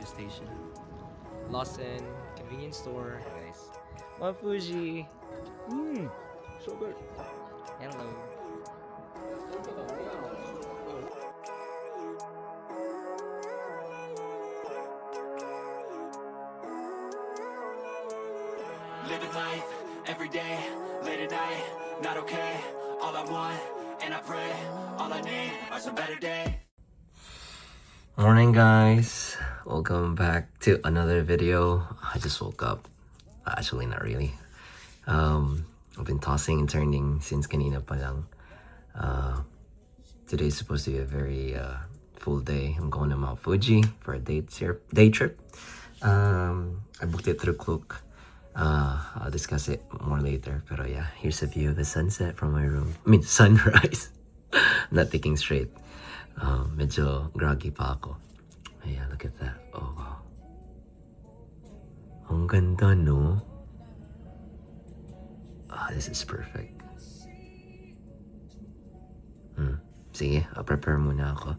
station. Lawson, convenience store, guys. Mount Fuji. So good. Hello. Living life, every day, late at night, not okay. All I want, and I pray, all I need are some better days. Morning guys, welcome back to another video. I just woke up. Actually, not really. I've been tossing and turning since kanina pa lang. Today's supposed to be a very full day. I'm going to Mount Fuji for a day trip. I booked it through Klook. I'll discuss it more later. Pero yeah, here's a view of the sunset from my room. I mean, sunrise. Not thinking straight. Medyo groggy pa ako. Yeah, look at that. Oh, wow. Ang ganda, no? This is perfect. Sige, prepare muna ako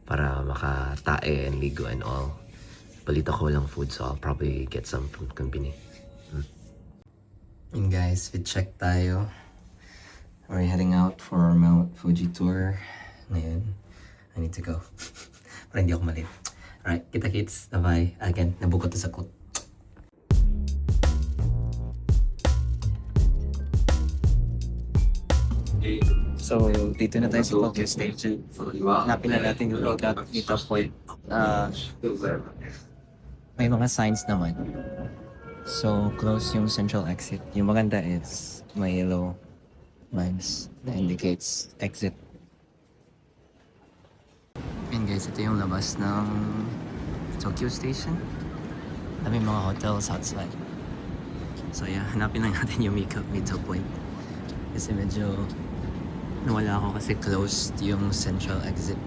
para makatae and ligo and all. Balita ko walang food, so I'll probably get some from company. And guys, fit check tayo. We're heading out for our Mount Fuji tour. Ngayon, I need to go. Para hindi ako malit. Alright, kita-kits. Bye-bye. Again, nabukot sa coat. So, dito na tayo sa Tokyo Station. Hanapin na natin yung meet-up point. May mga signs naman. So, close yung central exit. Yung maganda is may yellow lines that indicates exit. And guys, ito yung labas ng Tokyo Station. Dami mga hotels outside. So yeah, hanapin lang natin yung meet-up point. Kasi medyo nawala ako kasi closed yung central exit.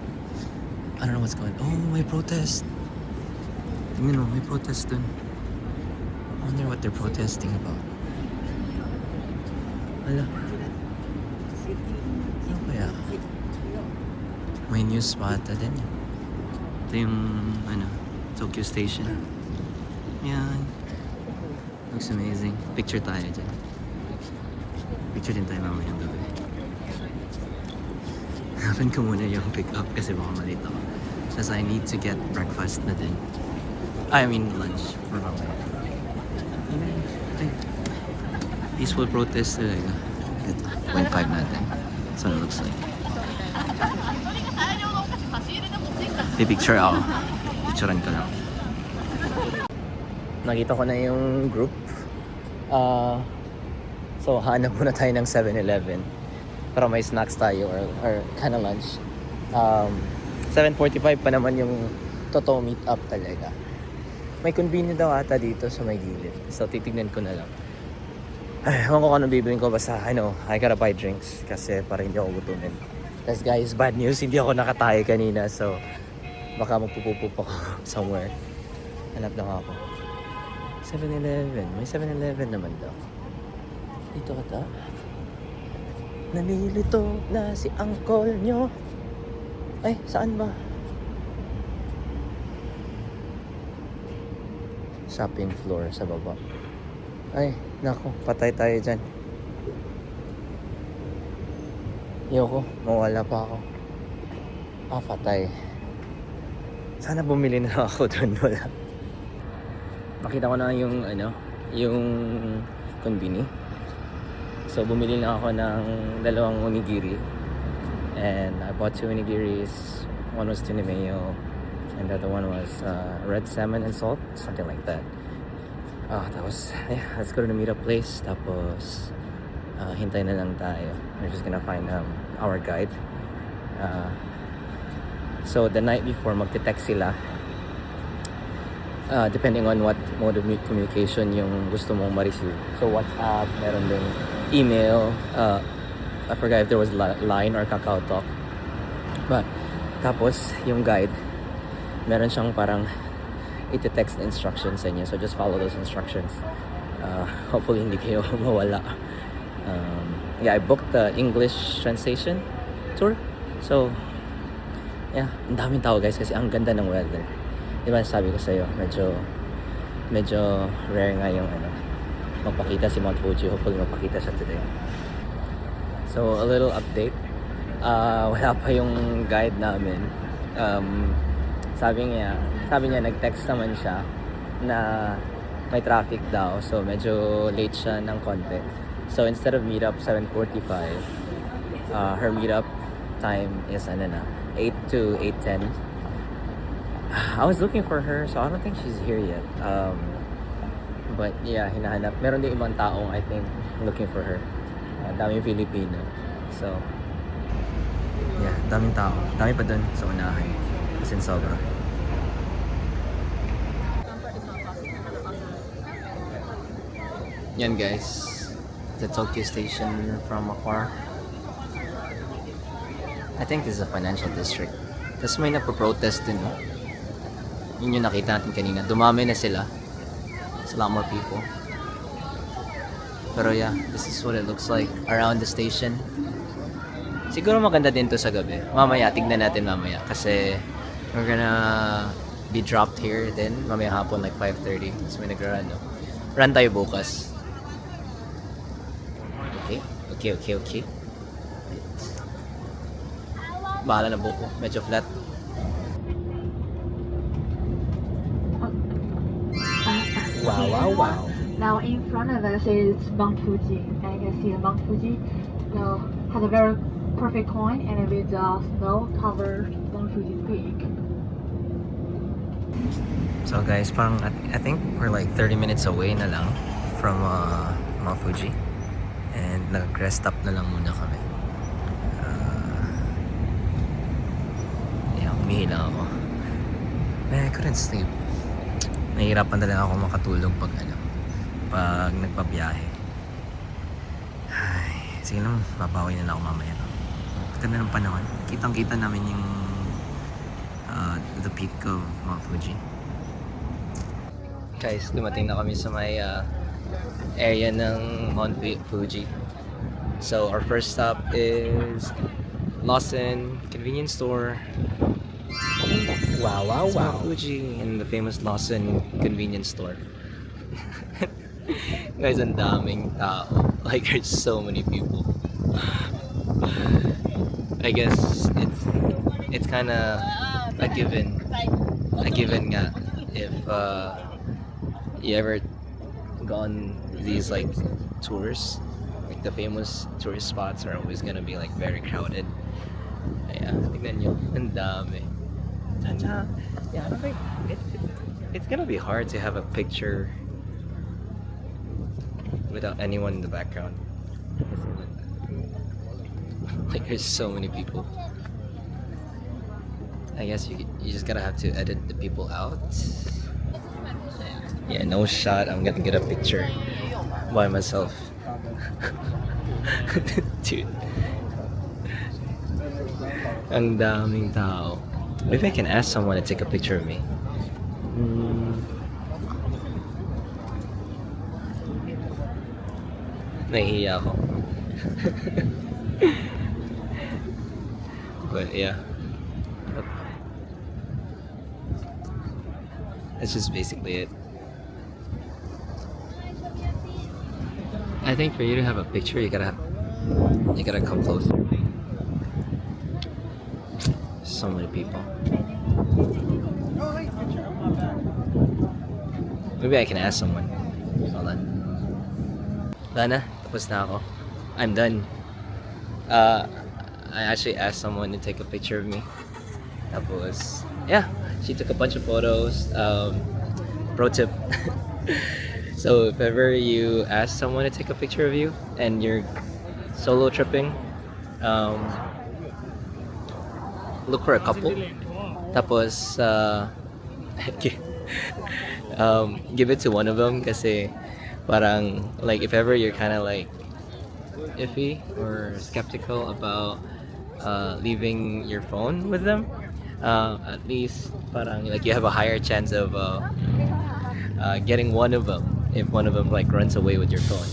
I don't know what's going on. Oh, may protest! Tingnan mo, may protest dun. I wonder what they're protesting about. Ala. Ano kaya? May news spot din. Ito yung Tokyo Station. Yan. Looks amazing. Picture tayo dyan. Picture din tayo mamayang gabi. Hanapin ko muna yung pick up kasi baka malito ako. Kasi I need to get breakfast na din. I mean lunch for mamaya. Peaceful protest talaga. 0.5 natin. That's what it looks like. Pipicture ako. Picturean ko lang. Nakita ko na yung group. So, hanap muna tayo ng 7-Eleven. Para may snacks tayo or kinda lunch. 7:45 pa naman yung totoo meet up talaga. May convenient daw ata dito sa may gilid. So, titignan ko na lang. Ay, ewan ko kung anong bibilin ko. Basta, I gotta buy drinks. Kasi para hindi ako gutumin. Tapos guys, bad news. Hindi ako nakatayo kanina. So, baka magpupupup ako somewhere. Hanap lang ako. 7-Eleven. May 7-Eleven naman daw. Dito ka ta? Nalilito na si uncle nyo. Ay, saan ba? Shopping floor sa baba. Ay, naku. Patay tayo dyan. Yoko, mawala pa ako. Patay. Sana bumili na ako doon. Wala. Makita ko na yung konbini. So bumili na ako ng 2 onigiri. And I bought 2 onigiris. One was tuna mayo. And the other one was red salmon and salt. Something like that. Tapos, let's go to the meetup place. Tapos, hintay na lang tayo. We're just gonna find our guide. So the night before, magte-text sila. Depending on what mode of communication yung gusto mong ma-receive. So WhatsApp, meron din email. I forgot if there was Line or Kakao Talk. But, tapos, yung guide, meron siyang parang iti-text instructions sa inyo. So just follow those instructions. Hopefully hindi kayo mawala. I booked the English translation tour. So, yeah, ang daming tao guys kasi ang ganda ng weather. Di ba sabi ko sa'yo, medyo rare nga yung magpakita si Mount Fuji. Hopefully magpakita siya today. So, a little update. Wala pa yung guide namin. Sabi niya nag-text naman siya na may traffic daw. So, medyo late siya ng konti. So, instead of meet up 7:45, her meet up time is 8 to 8:10. I was looking for her, so I don't think she's here yet. But yeah, hinahanap. Meron din ibang taong I think looking for her. Daming Filipino. So, yeah, daming tao. Dami pa dun sa unahan. As in sobra. Yan guys. The Tokyo station from afar. I think this is a financial district. Tapos may napo-protest din, no? Yun yung nakita natin kanina. Dumami na sila. There's a lot more people. Pero yeah, this is what it looks like around the station. Siguro maganda din to sa gabi. Mamaya, tignan natin mamaya. Kasi we're gonna be dropped here then mamaya hapon like 5:30. So may nagra-run, no? Run tayo bukas. Okay. Bahala na buko. Medyo flat. Wow. Now in front of us is Mount Fuji, and you can see the Mount Fuji has a very perfect point, and with the snow-covered Mount Fuji peak. So guys, parang I think we're like 30 minutes away na lang from Mount Fuji. And nag-rest stop na lang muna kami. Yeah, umihi lang ako. Man, I couldn't sleep. Nahihirapan talaga ako makatulog pag nagpabiyahe. Ay, sige lang, babawi na lang ako mamaya. Ganda ng panahon. Kitang-kita namin yung the peak of Mount Fuji. Guys, dumating na kami sa may area ng Mount Fuji. So our first stop is Lawson convenience store. Wow. Mount Fuji in the famous Lawson convenience store. Guys, ang daming tao. Like, there's so many people. I guess it's kind of a given nga if you ever gone these like tours, like the famous tourist spots are always gonna be like very crowded. Yeah, tignan nyo, ang dami. Yeah, I don't think it's gonna be hard to have a picture without anyone in the background. Like, there's so many people. I guess you just gotta have to edit the people out. Yeah, no shot. I'm gonna get a picture by myself. Dude. Ang daming tao. Maybe I can ask someone to take a picture of me. Nahihiya ako. But yeah. That's just basically it. I think for you to have a picture, you gotta come closer. So many people. Maybe I can ask someone. Hold on. Lana, tapos na ako. I'm done. I actually asked someone to take a picture of me. Tapos, yeah, she took a bunch of photos. Pro tip. So if ever you ask someone to take a picture of you and you're solo tripping, look for a couple. Tapos give it to one of them kasi parang like if ever you're kind of like iffy or skeptical about leaving your phone with them, at least parang like you have a higher chance of getting one of them if one of them like runs away with your phone.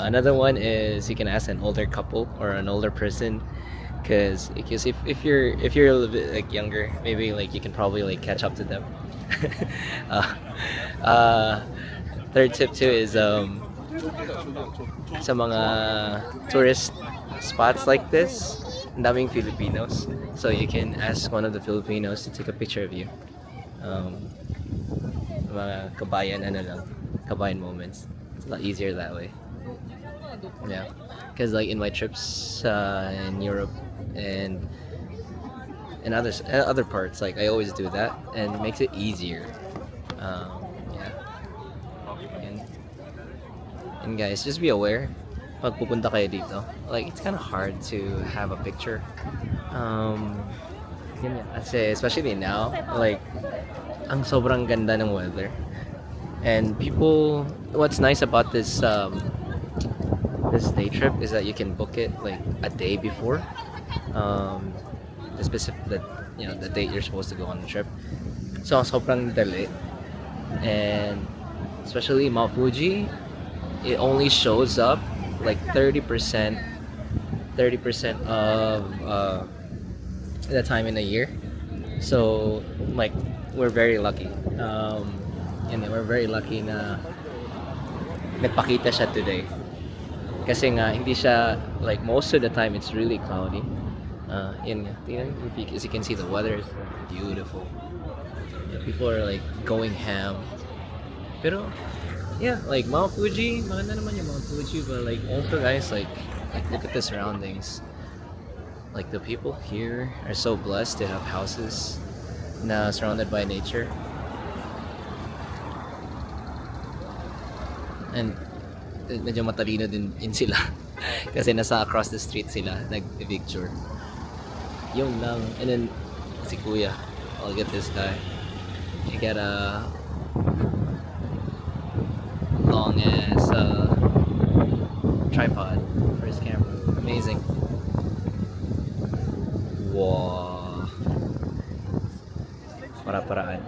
Another one is you can ask an older couple or an older person, because if you're a little bit like younger, maybe like you can probably like catch up to them. uh, Third tip too is sa mga tourist spots like this, ang daming Filipinos. So you can ask one of the Filipinos to take a picture of you. Mga kabayan moments. It's a lot easier that way. Yeah, because like in my trips in Europe and in other parts, like I always do that, and it makes it easier. Yeah, and guys, just be aware pag pupunta kayo dito. Like it's kind of hard to have a picture. Yun nga, kasi especially now, like ang sobrang ganda ng weather. And people, what's nice about this this day trip is that you can book it like a day before the specific the date you're supposed to go on the trip. So sobrang dali, and especially Mount Fuji, it only shows up like 30% of the time in a year. So like we're very lucky. And we're very lucky na nagpakita siya today. Kasi nga hindi siya, like most of the time it's really cloudy. Yun nga, as you can see, the weather is beautiful. People are like going ham. Pero yeah, like Mount Fuji, maganda naman yung Mount Fuji, but like also guys, like look at the surroundings. Like the people here are so blessed to have houses na surrounded by nature. And medyo matalino din sila kasi nasa across the street sila nag-picture. Yung lang. And then si kuya, I'll get this guy. I get a long ass tripod for his camera. Amazing. Wow. Para-paraan.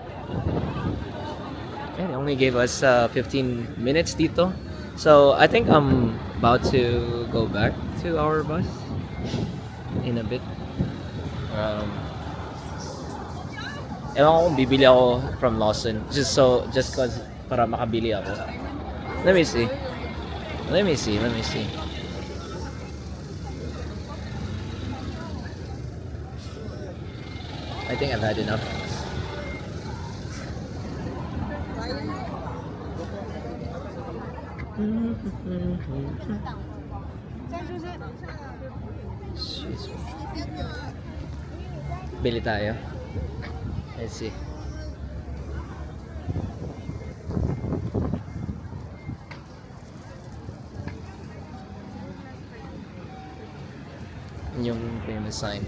And it only gave us 15 minutes dito. So I think I'm about to go back to our bus in a bit. Ewan ko kung bibili ako from Lawson just cause para makabili ako. Let me see. I think I've had enough. Bili tayo. Let's see. Yung famous sign.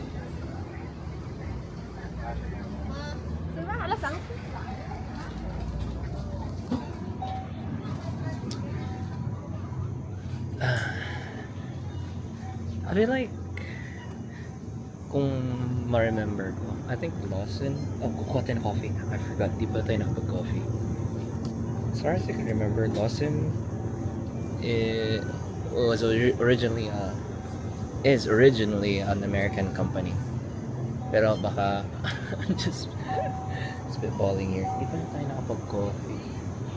I feel like kung ma-remember ko, I think Lawson, kukuha tayo ng coffee. I forgot, di ba tayo nakapag-coffee? As far as I can remember, Lawson was originally is originally an American company. Pero baka I'm just spitballing here. Di ba tayo nakapag-coffee?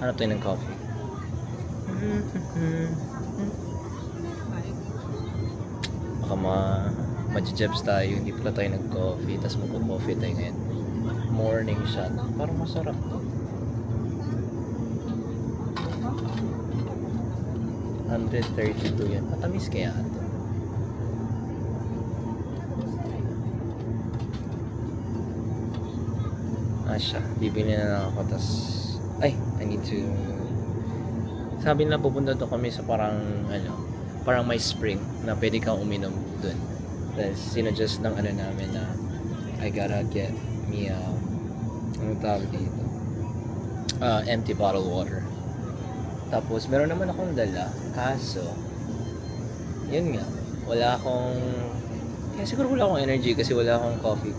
Hanap tayo ng coffee. Baka ma-jebs tayo, hindi pala tayo nag-coffee, tapos magko-coffee tayo ngayon. Morning shot. Parang masarap to. 132 yan. Matamis kaya ito. Siya. Bibili na lang ako, tapos I need to, sabi nila pupunta to kami sa parang may spring na pwede kang uminom dun. Tapos sinadjust ng namin na I gotta get me anong tawag dito, empty bottle water. Tapos meron naman akong dala, kaso yun nga, siguro wala akong energy kasi wala akong coffee.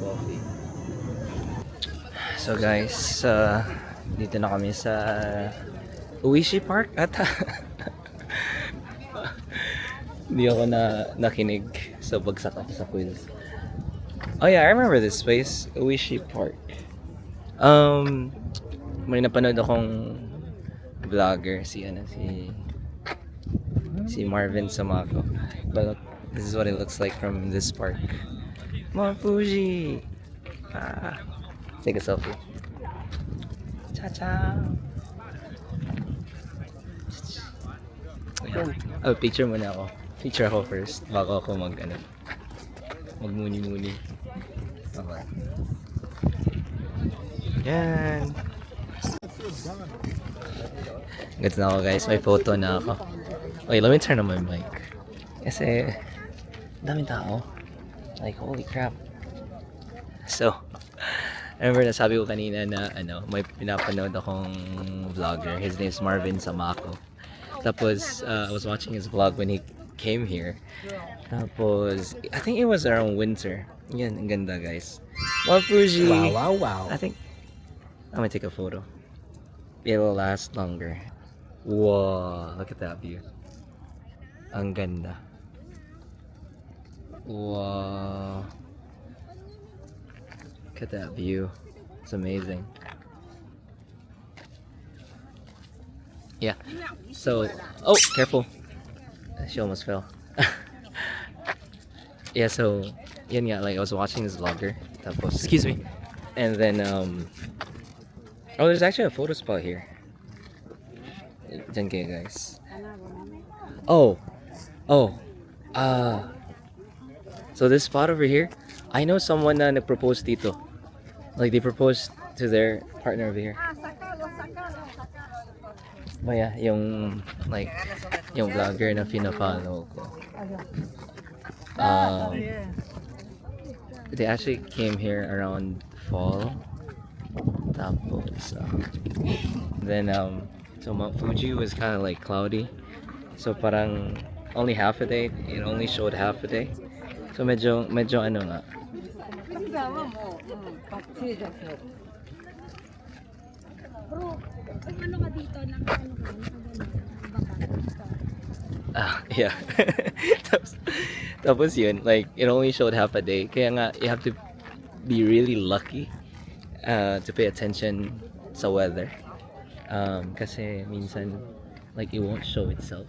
So guys, dito na kami sa Oishi Park ata. Hindi ako nakinig sa bagsak ako sa quiz. Oh yeah, I remember this place, Oishi Park. may napanood akong vlogger, si Marvin Samako. But this is what it looks like from this park. Mount Fuji! Take a selfie. Cha-cha! Oh, picture muna ako. Picture ako first, bago ako magmuni-muni. Okay. Yan! Good na ako guys, may photo na ako. Wait, let me turn on my mic. Kasi, daming tao. Like, holy crap. So, I remember nasabi ko kanina na may pinapanood akong vlogger. His name is Marvin Samako. Tapos, I was watching his vlog when he came here. Tapos, I think it was around winter. Yan, ang ganda guys. Mount Fuji. Wow. I think, I'm gonna take a photo. It'll last longer. Whoa, look at that view. Ang ganda. Wow. Look at that view. It's amazing. Yeah. So, oh, careful. She almost fell. Yeah, so, yun nga, like I was watching this vlogger. Tapos, excuse me. And then, oh, there's actually a photo spot here. Diyan kayo, guys. So this spot over here, I know someone na nag-propose dito. Like, they proposed to their partner over here. But yeah, yung vlogger na pina-follow ko. They actually came here around fall. Tapos, then, so Mount Fuji was kind of like cloudy. So parang only half a day. It only showed half a day. So medyo ano nga. Yeah. tapos yun, like it only showed half a day. Kaya nga you have to be really lucky to pay attention sa weather. Kasi minsan like it won't show itself.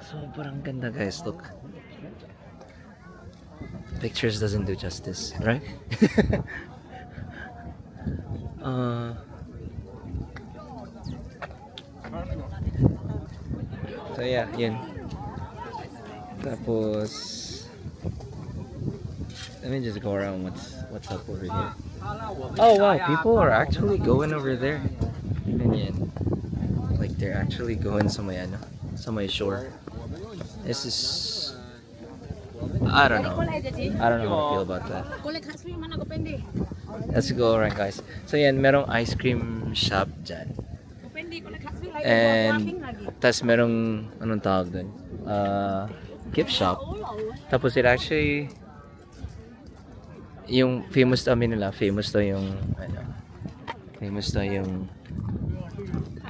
Sobrang ganda guys, look. Pictures doesn't do justice, right? So yeah, yun. Tapos let me just go around what's up over here. Oh wow, people are actually going over there. Yan. Like they're actually going sa may shore. This is, I don't know how to feel about that. Let's go around guys. So yan, merong ice cream shop dyan. And tas merong anong tawag dun? Gift shop. Tapos it actually yung famous to nila, famous to yung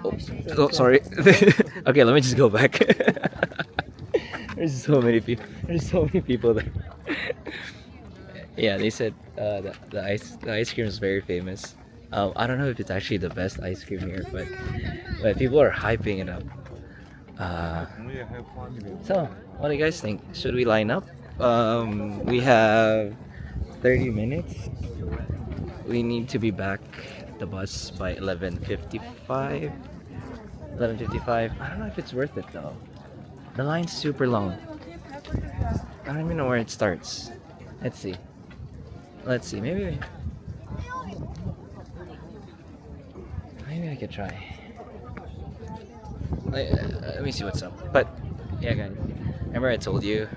oh sorry. Okay, let me just go back. There's so many people there. Yeah, they said the ice cream is very famous. I don't know if it's actually the best ice cream here, but people are hyping it up. So, what do you guys think? Should we line up? We have 30 minutes. We need to be back at the bus by 11:55. I don't know if it's worth it though. The line's super long. I don't even know where it starts. Let's see. Maybe I could try. Let me see what's up. But yeah guys, remember I told you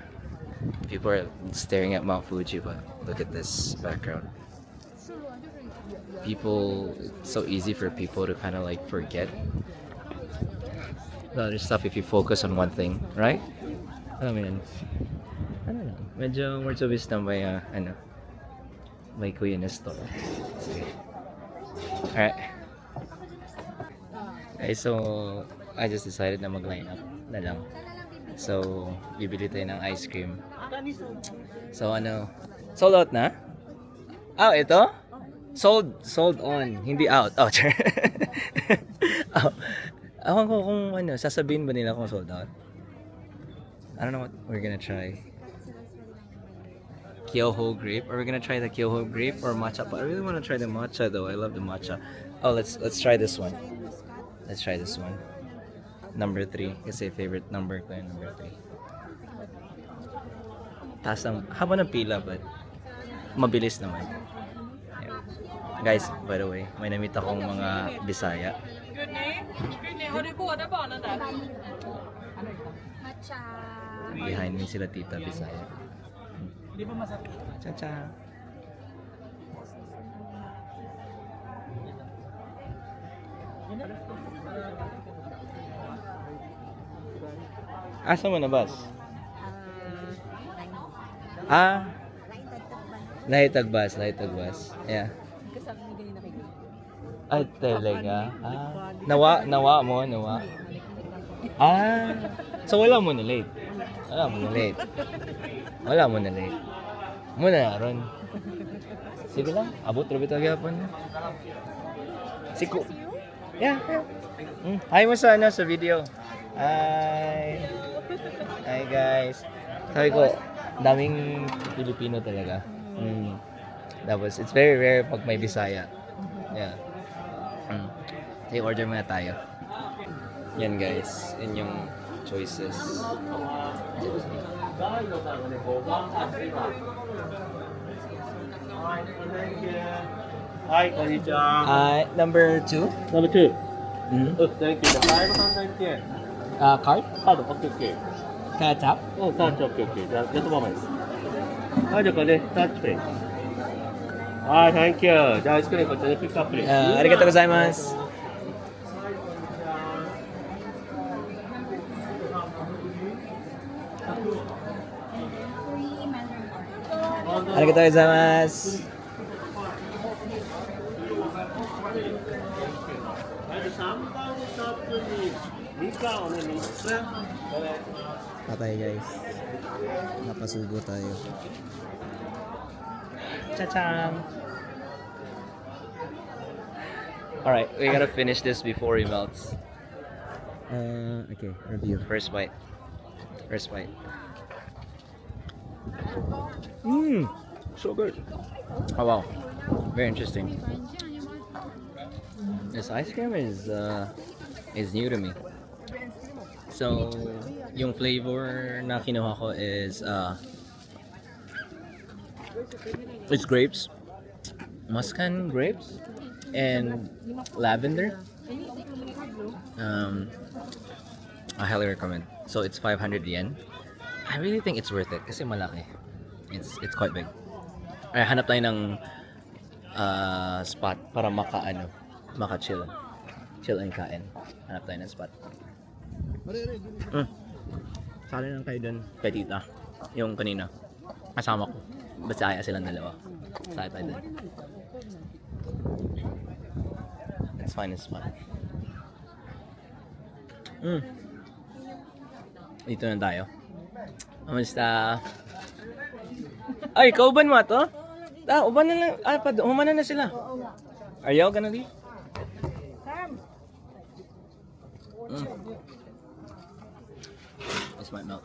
people are staring at Mount Fuji, but look at this background. It's so easy for people to kind of like forget the other stuff if you focus on one thing, right? I don't know. Medyo more to wisdom by by Kuya Nestor. Alright. Okay, so I just decided na mag-line up na lang. So, bibili tayo ng ice cream. So, sold out na? Ito? Sold on. Hindi out. Oh, sure. Oh. Ewan ko kung ano, sasabihin ba nila kung sold out? I don't know what we're gonna try. Kyoho grape. Are we gonna try the Kyoho grape or matcha? But I really want to try the matcha though. I love the matcha. Oh, let's try this one. Let's try this one. Number 3. Kasi favorite number ko yung number 3. Taas ang haba ng pila but mabilis naman. Yeah. Guys, by the way, may namit akong mga Bisaya. Behind me sila Tita Bisaya. Cha-cha. Asa mo na bus? Lahitag bus. Yeah. Ay, talaga? Nawa mo? So wala mo na late? Muna na ron. Sige lang, abot rabi ito gyapon. Siku. Yeah. Hi mo sa video. Hi guys. Sabi ko, daming Filipino talaga. Tapos, it's very rare pag may Bisaya. Yeah. I-order muna tayo. Yan guys, yun yung choices. Hi, konnichiwa. Number 2? Number 2. Mm-hmm. Thank you. 500 yen. Card? Card, okay. Ketchup? Oh, touch, okay. Just a moment. はい、じゃあこれね、タッチプレイ。はい、Thank you. じゃあアイスクリームこちらでピックアップです。ありがとうございます。ありがとうございます。3番カップにみかんをね、3つ。 Patay guys. Napasubo tayo. Cha-chan! Alright, we gotta finish this before he melts. Okay, review. First bite. So good. Oh wow, very interesting. This ice cream is new to me. So, yung flavor na kinuha ko is it's grapes, muscan grapes, and lavender. I highly recommend. So it's 500 yen. I really think it's worth it kasi malaki. It's quite big. Ay, hanap tayo ng spot para maka-chill and kain. Hanap tayo ng spot. Sali lang kayo dun kay tita. Yung kanina kasama ko. Basaya silang dalawa. Sali tayo dun. Let's find a spot. Dito na tayo. Kamusta? Ay, kauban mo to? Uban na lang. Humana na sila. Are y'all gonna leave? This might melt.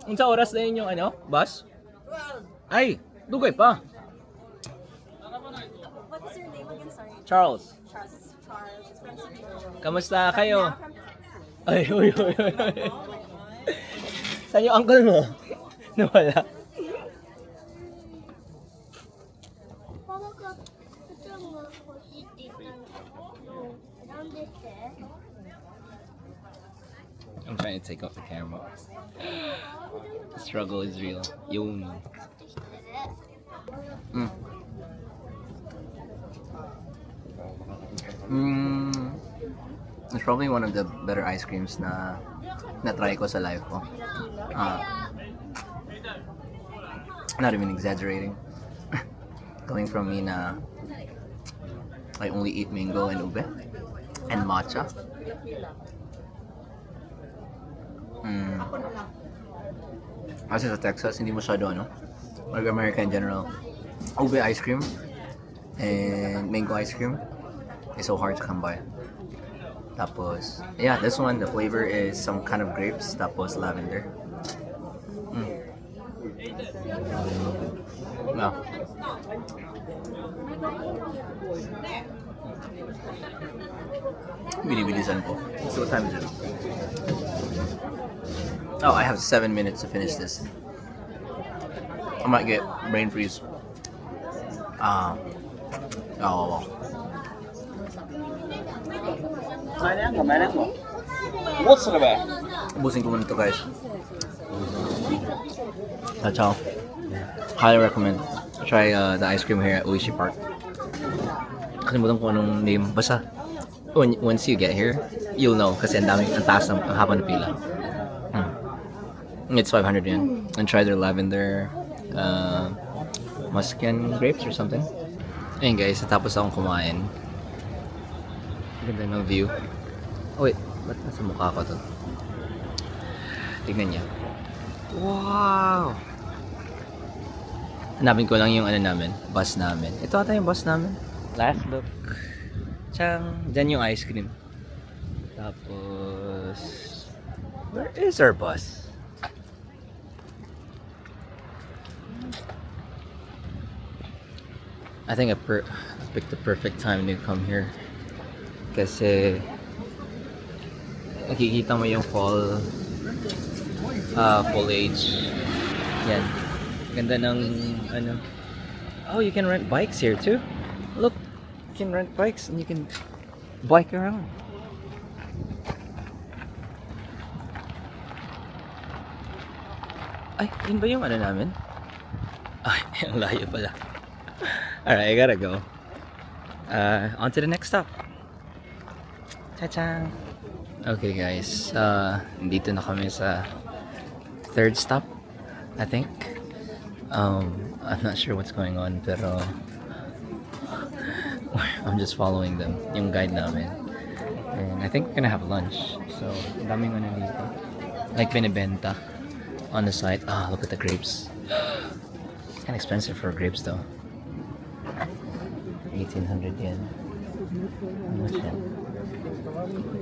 Unsa oras na yun yung bus? Ay, dugay pa. What is your name again? Sorry. Charles. Charles. It's from Sydney. Kamusta kayo? From Texas. Ay, uy. Oh my God. Saan yung uncle mo? Nawala. I'm trying to take off the camera. The struggle is real. Yun. It's probably one of the better ice creams na try ko sa life ko. Not even exaggerating. Coming from me na I only eat mango and ube and matcha. Kasi sa Texas, hindi masyado like America in general. Ube ice cream and mango ice cream is so hard to come by. Tapos, yeah, this one, the flavor is some kind of grapes, tapos lavender. Wow. Binibilisan ko. So what time is it? Oh, I have 7 minutes to finish this. I might get brain freeze. Oh. Ubusin ko muna ito, guys. Ciao. Highly recommend. Try the ice cream here at Oishi Park. Kalimutan ko anong name. Basta, once you get here, you'll know kasi ang taas ng haba ng pila. It's 500 yen. And try their lavender muscan grapes or something. Ayun guys, natapos akong kumain. Ganda ng view. Oh wait, ba't nasa mukha ko to? Tignan niya. Wow! Hanapin ko lang yung namin, bus namin. Ito ata yung bus namin. Last look. Tiyang, dyan yung ice cream. Tapos, where is our bus? I think I picked the perfect time to come here. Kasi, nakikita mo yung fall foliage. Yan. Ganda ng Oh, you can rent bikes here too. Look, you can rent bikes and you can bike around. Ay, yun ba yung namin? Ay, ang layo pala. Alright, I gotta go. On to the next stop. Cha-chang! Okay guys, dito na kami sa third stop, I think. I'm not sure what's going on, pero I'm just following them, yung guide namin. And I think we're gonna have lunch. So, ang daming dito. Like binibenta on the side. Ah, look at the grapes. It's kind of expensive for grapes though. 1,800 yen. How much yan?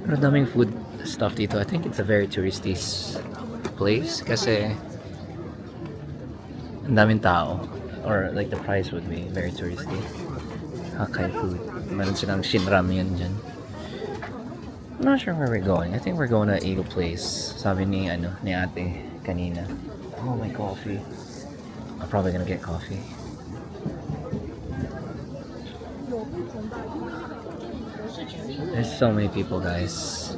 Pero daming food stuff dito. I think it's a very touristy place kasi ang daming tao. Or like the price would be very touristy. Hakkai food. Meron silang shinramyun dyan. I'm not sure where we're going. I think we're going to Eagle Place. Sabi ni ate kanina. Oh, my coffee. I'm probably gonna get coffee. There's so many people, guys.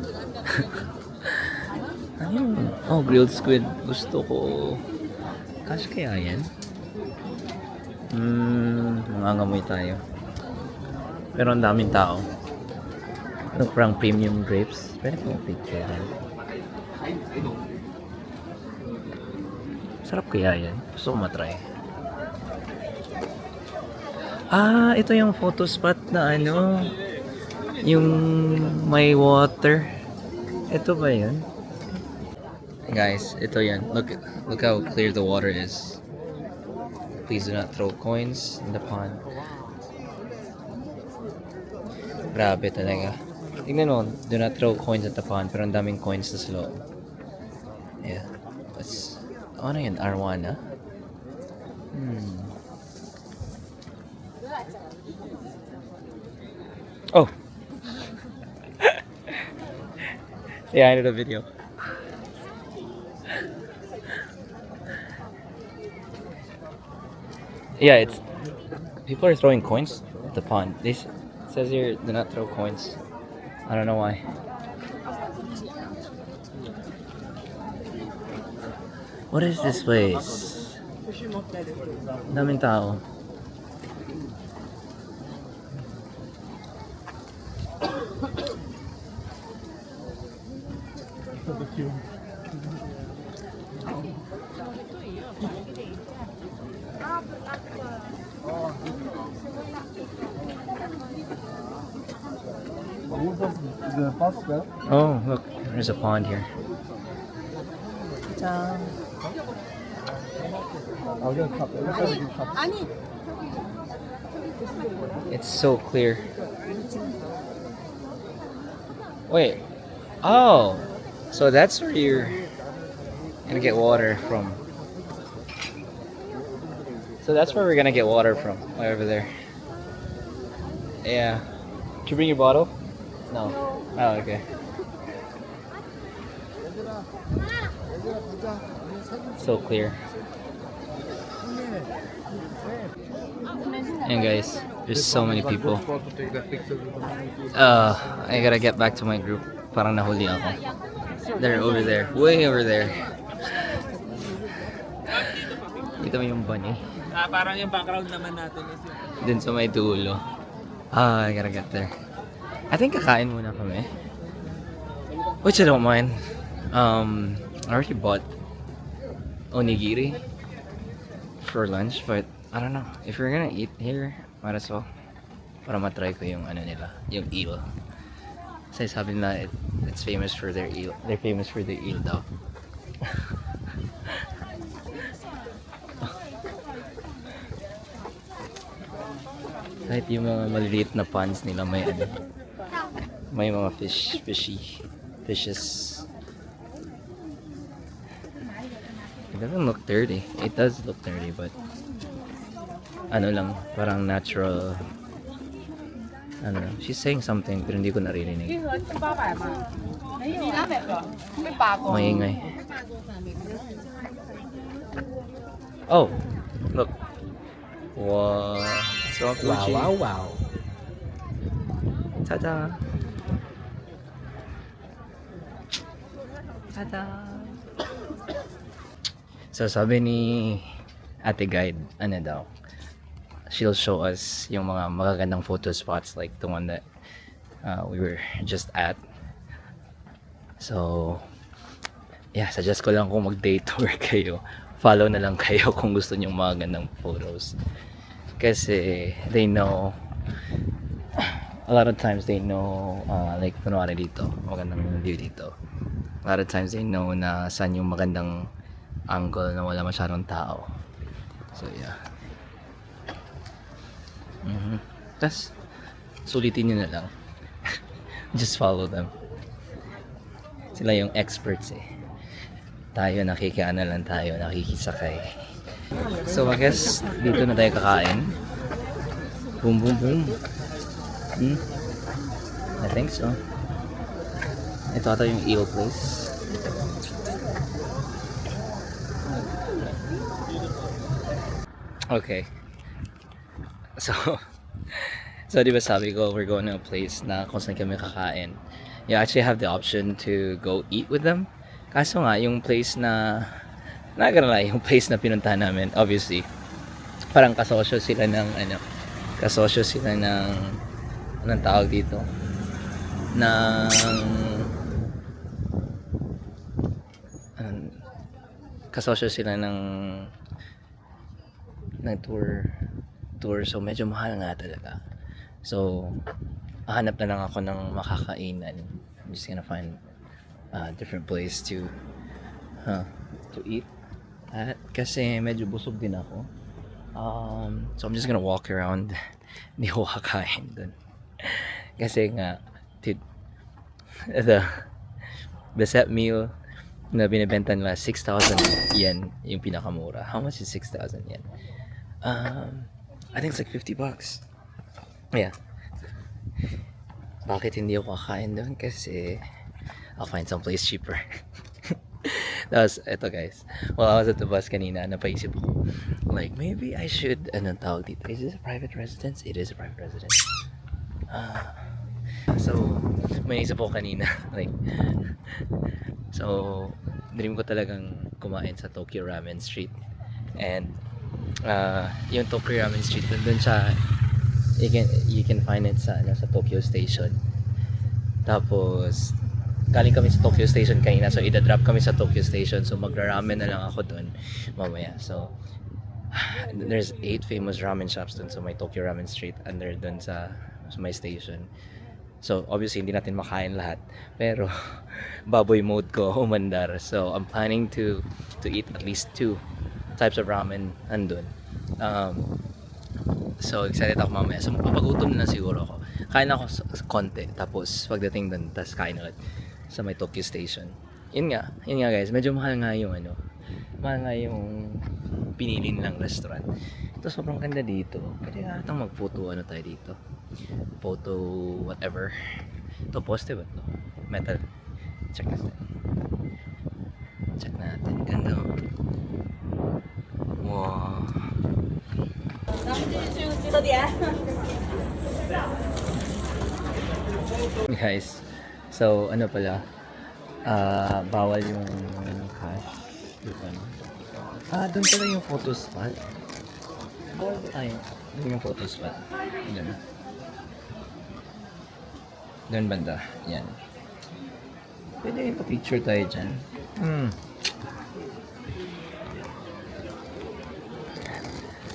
Oh, grilled squid. Gusto ko. Kasya kaya yan? Mangangamoy tayo. Pero ang daming tao. Ano parang premium grapes? Pwede ko picture yan. Sarap kaya yan? Gusto ko matry. Ah, ito yung photo spot na yung may water. Ito ba yun? Guys, ito yan. Look how clear the water is. Please do not throw coins in the pond. Grabe talaga. Tingnan mo, do not throw coins at the pond. Pero ang daming coins sa loob. Yeah. Ano yan? Arwana? Oh! Yeah, I did a video. Yeah, it's people are throwing coins at the pond. This says here, do not throw coins. I don't know why. What is this place? Daming tao. Oh, look, there's a pond here. 짠. It's so clear. Wait. Oh. So that's where you're gonna get water from. So that's where we're gonna get water from. Way over there. Yeah. Did you bring your bottle? No. Oh, okay. So clear. And guys, there's so many people. I gotta get back to my group. Parang nahuli ako. They're over there. Way over there. Kita mo yung bunny? Parang yung background naman natin is Dun sa may dulo. I gotta get there. I think kakain muna kami. Which I don't mind. I already bought onigiri for lunch, but I don't know. If we're gonna eat here, might as well. Para matry ko yung ano nila, yung eel. Kasi sabi nila it's famous for their eel. They're famous for their eel daw. Kahit yung mga maliliit na ponds nila may ano, may mga fishes. It doesn't look dirty. It does look dirty, but ano lang, parang natural. I don't know. She's saying something pero hindi ko naririnig. Maingay. Oh, look. Wow. So Fuji. wow. Ta-da. Ta-da. So sabi ni ate guide, ano daw, she'll show us yung mga magagandang photo spots like the one that we were just at. So yeah, suggest ko lang kung mag-day tour kayo, follow na lang kayo kung gusto nyong magandang photos. Kasi they know, a lot of times they know, like kunwari dito, magandang view dito. A lot of times they know na saan yung magandang angle na wala masyadong tao. So yeah. Tas sulitin nyo na lang. Just follow them. Sila yung experts eh. Tayo nakikiana lang tayo, nakikisakay. So I guess dito na tayo kakain. Boom boom boom. I think so. Ito ata yung eel place. Okay. So di ba sabi ko we're going to a place na kung saan kami kakain. You actually have the option to go eat with them. Kaso nga yung place na yung place na pinuntahan namin, obviously parang kasosyo sila ng anong tawag dito, kasosyo sila ng tour, so medyo mahal nga talaga. So hahanap na lang ako ng makakainan. I'm just gonna find a different place to eat at, kasi medyo busog din ako. So I'm just gonna walk around. Hindi ko kakain dun kasi nga dude, the set meal na binibenta nila 6,000 yen yung pinakamura. How much is 6,000 yen? I think it's like $50. Yeah. Bakit hindi ako kakain doon? Kasi I'll find someplace cheaper. Eto guys, while I was at the bus kanina, napaisip ako, like, maybe I should, anong tawag dito? Is this a private residence? It is a private residence. So, may naisip ako kanina, like, so, dream ko talagang kumain sa Tokyo Ramen Street. And, yung Tokyo Ramen Street, dun siya, you can find it sa Tokyo Station. Tapos, galing kami sa Tokyo Station kanina, so ida-drop kami sa Tokyo Station, so magra-ramen na lang ako dun mamaya. So there's 8 famous ramen shops dun sa may Tokyo Ramen Street under dun sa my station. So, obviously, hindi natin makain lahat. Pero, baboy mode ko, umandar. So, I'm planning to eat at least 2 types of ramen andun. So, excited ako mamaya. So, mapapagutom na siguro ako. Kain ako sa konti. Tapos, pagdating dun, tas kain ulit sa may Tokyo Station. Yun nga guys, medyo mahal nga yung pinili nilang restaurant. Ito sobrang ganda dito. Pwede natang mag-photo tayo dito. Photo whatever. Ito poste ba ito? Metal. Check natin. Ganda. Wow. Guys, so ano pala, bawal yung cash. Dito, no? Doon pala yung photo spot. Doon yung photo spot. Doon banda. Yan. Pwede pa-picture tayo dyan.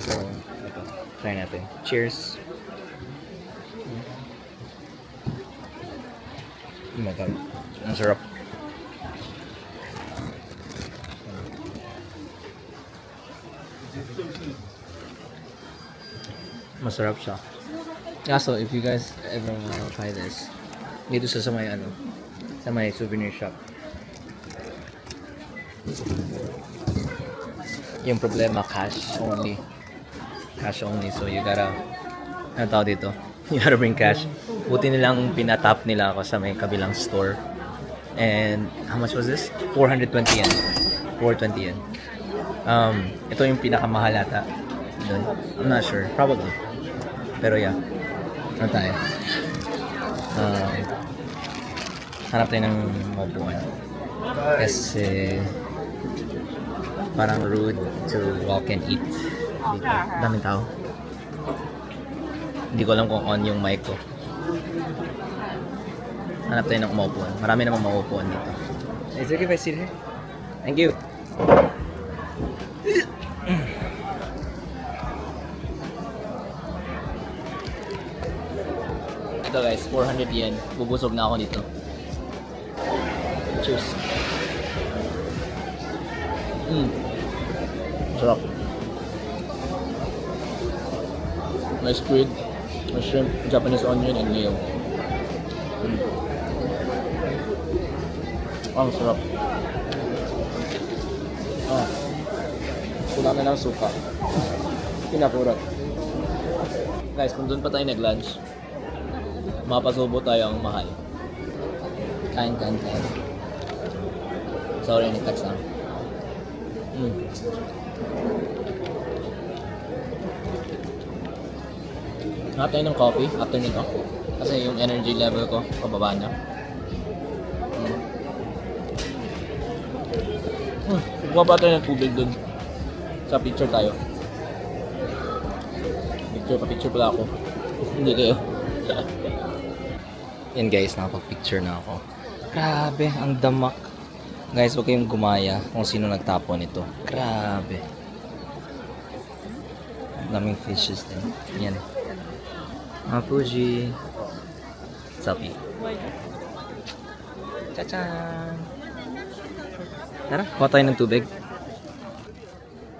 So, ito. Try natin. Cheers! Oh my God. Ang sarap. Masarap siya. So, if you guys ever wanna try this, dito sa may souvenir shop. Yung problema, cash only. So, you gotta, ano tawag dito? You gotta bring cash. Buti nilang pinatap nila ako sa may kabilang store. And, how much was this? 420 yen. 420 yen. Ito yung pinakamahal ata. Doon. I'm not sure. Probably. Pero yeah. Ano tayo? Hanap tayo ng mabuhan. Kasi parang rude to walk and eat dito. Daming tao. Hindi ko alam kung on yung mic ko. Hanap tayo ng maupuan. Marami namang maupuan dito. Is it okay if I sit here? Thank you. Ito guys, 400 yen. Bubusog na ako dito. Cheers. Sarap. May squid, may shrimp, Japanese onion, and mayo. Ang sarap. Kulang na ng suka. Pinapurat. Guys, kung doon pa tayo nag-lunch, mapasubo tayo ang mahal. Kain. Sorry, nag-text lang. Hanap tayo ng coffee after nito. Kasi yung energy level ko, pababa na. Kuha pa tayo ng tubig dun. Sa picture tayo. Picture pala ako. Hindi kayo. Yan guys, nakapag-picture na ako. Grabe, ang damak. Guys, huwag kayong gumaya kung sino nagtapon nito. Grabe. Daming fishes din. Yan. Fuji. Selfie. Cha-chan! Tara, kuha tayo ng tubig.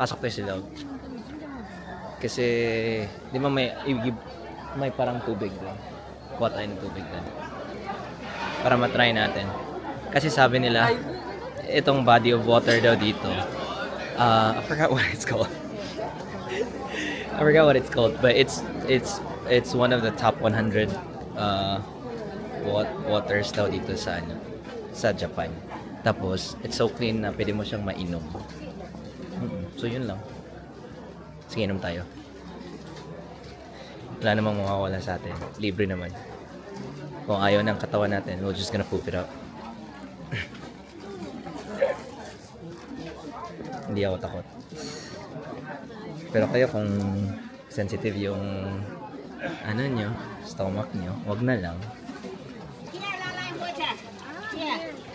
Pasok tayo sa loob. Kasi, di ba may parang tubig doon. Kuha tayo ng tubig doon. Para matry natin. Kasi sabi nila, itong body of water daw dito. I forgot what it's called. But it's one of the top 100 waters daw dito sa Japan. Tapos, it's so clean na pwede mo siyang mainom. So, yun lang. Sige, inom tayo. Wala namang mawawala sa atin. Libre naman. Kung ayaw ng katawan natin, we're just gonna poop it out. Hindi ako takot. Pero kayo kung sensitive yung stomach nyo, wag na lang.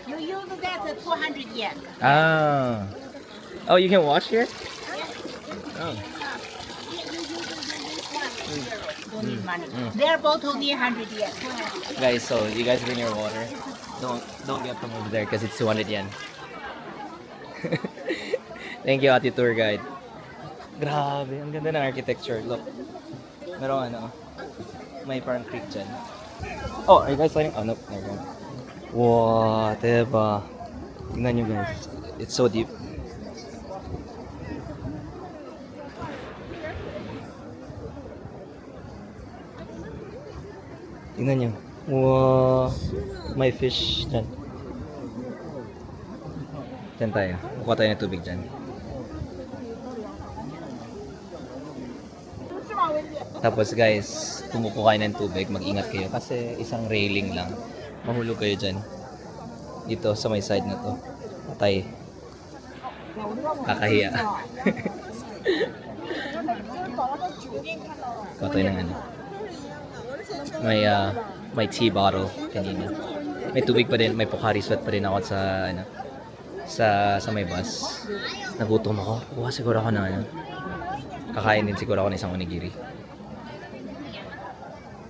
You use that 200 yen. Oh, you can watch here? Oh. Don't need money. Their bottle near 100 yen. Guys, so you guys bring your water. Don't get from over there because it's 200 yen. Thank you, Ate Tour Guide. Grabe, ang ganda ng architecture. Look. Merong ano, may parang creek dyan. Oh, are you guys sliding? Oh, nope. Never mind. Wow, diba? Tingnan nyo guys. It's so deep. Tingnan nyo. Wow. May fish dyan. Dyan tayo. Kuha tayo ng tubig dyan. Tapos guys, kumukuha kayo ng tubig, mag-ingat kayo kasi isang railing lang. Mahulog kayo dyan. Dito sa may side na to. Patay. Kakahiya. Patay ng ano. May tea bottle kanina. May tubig pa din, may Pocari Sweat pa rin ako sa ano. Sa may bus. Nagutom ako. Kuha siguro ako ng ano. Kakain din siguro ako ng isang onigiri.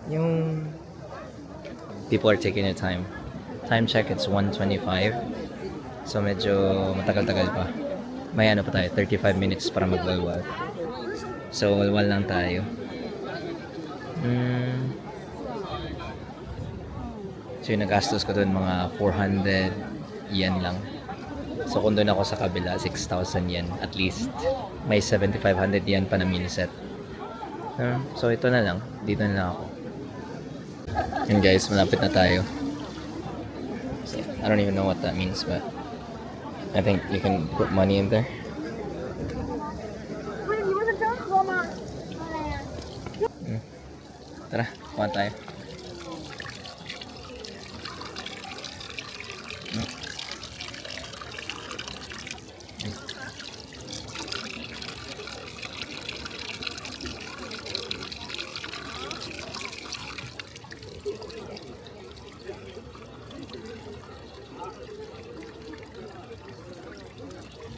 Yung people are taking their time. Time check, it's 1:25. So medyo matagal-tagal pa. May ano pa tayo, 35 minutes para magwalwal. So walwal lang tayo. So yung nagastos ko doon mga 400 yen lang. So kung doon ako sa kabila, 6,000 yen at least. May 7,500 yen pa na mini set. So ito na lang, dito na lang ako. And guys, malapit na tayo. So, I don't even know what that means, but I think you can put money in there. Tara, kuha tayo.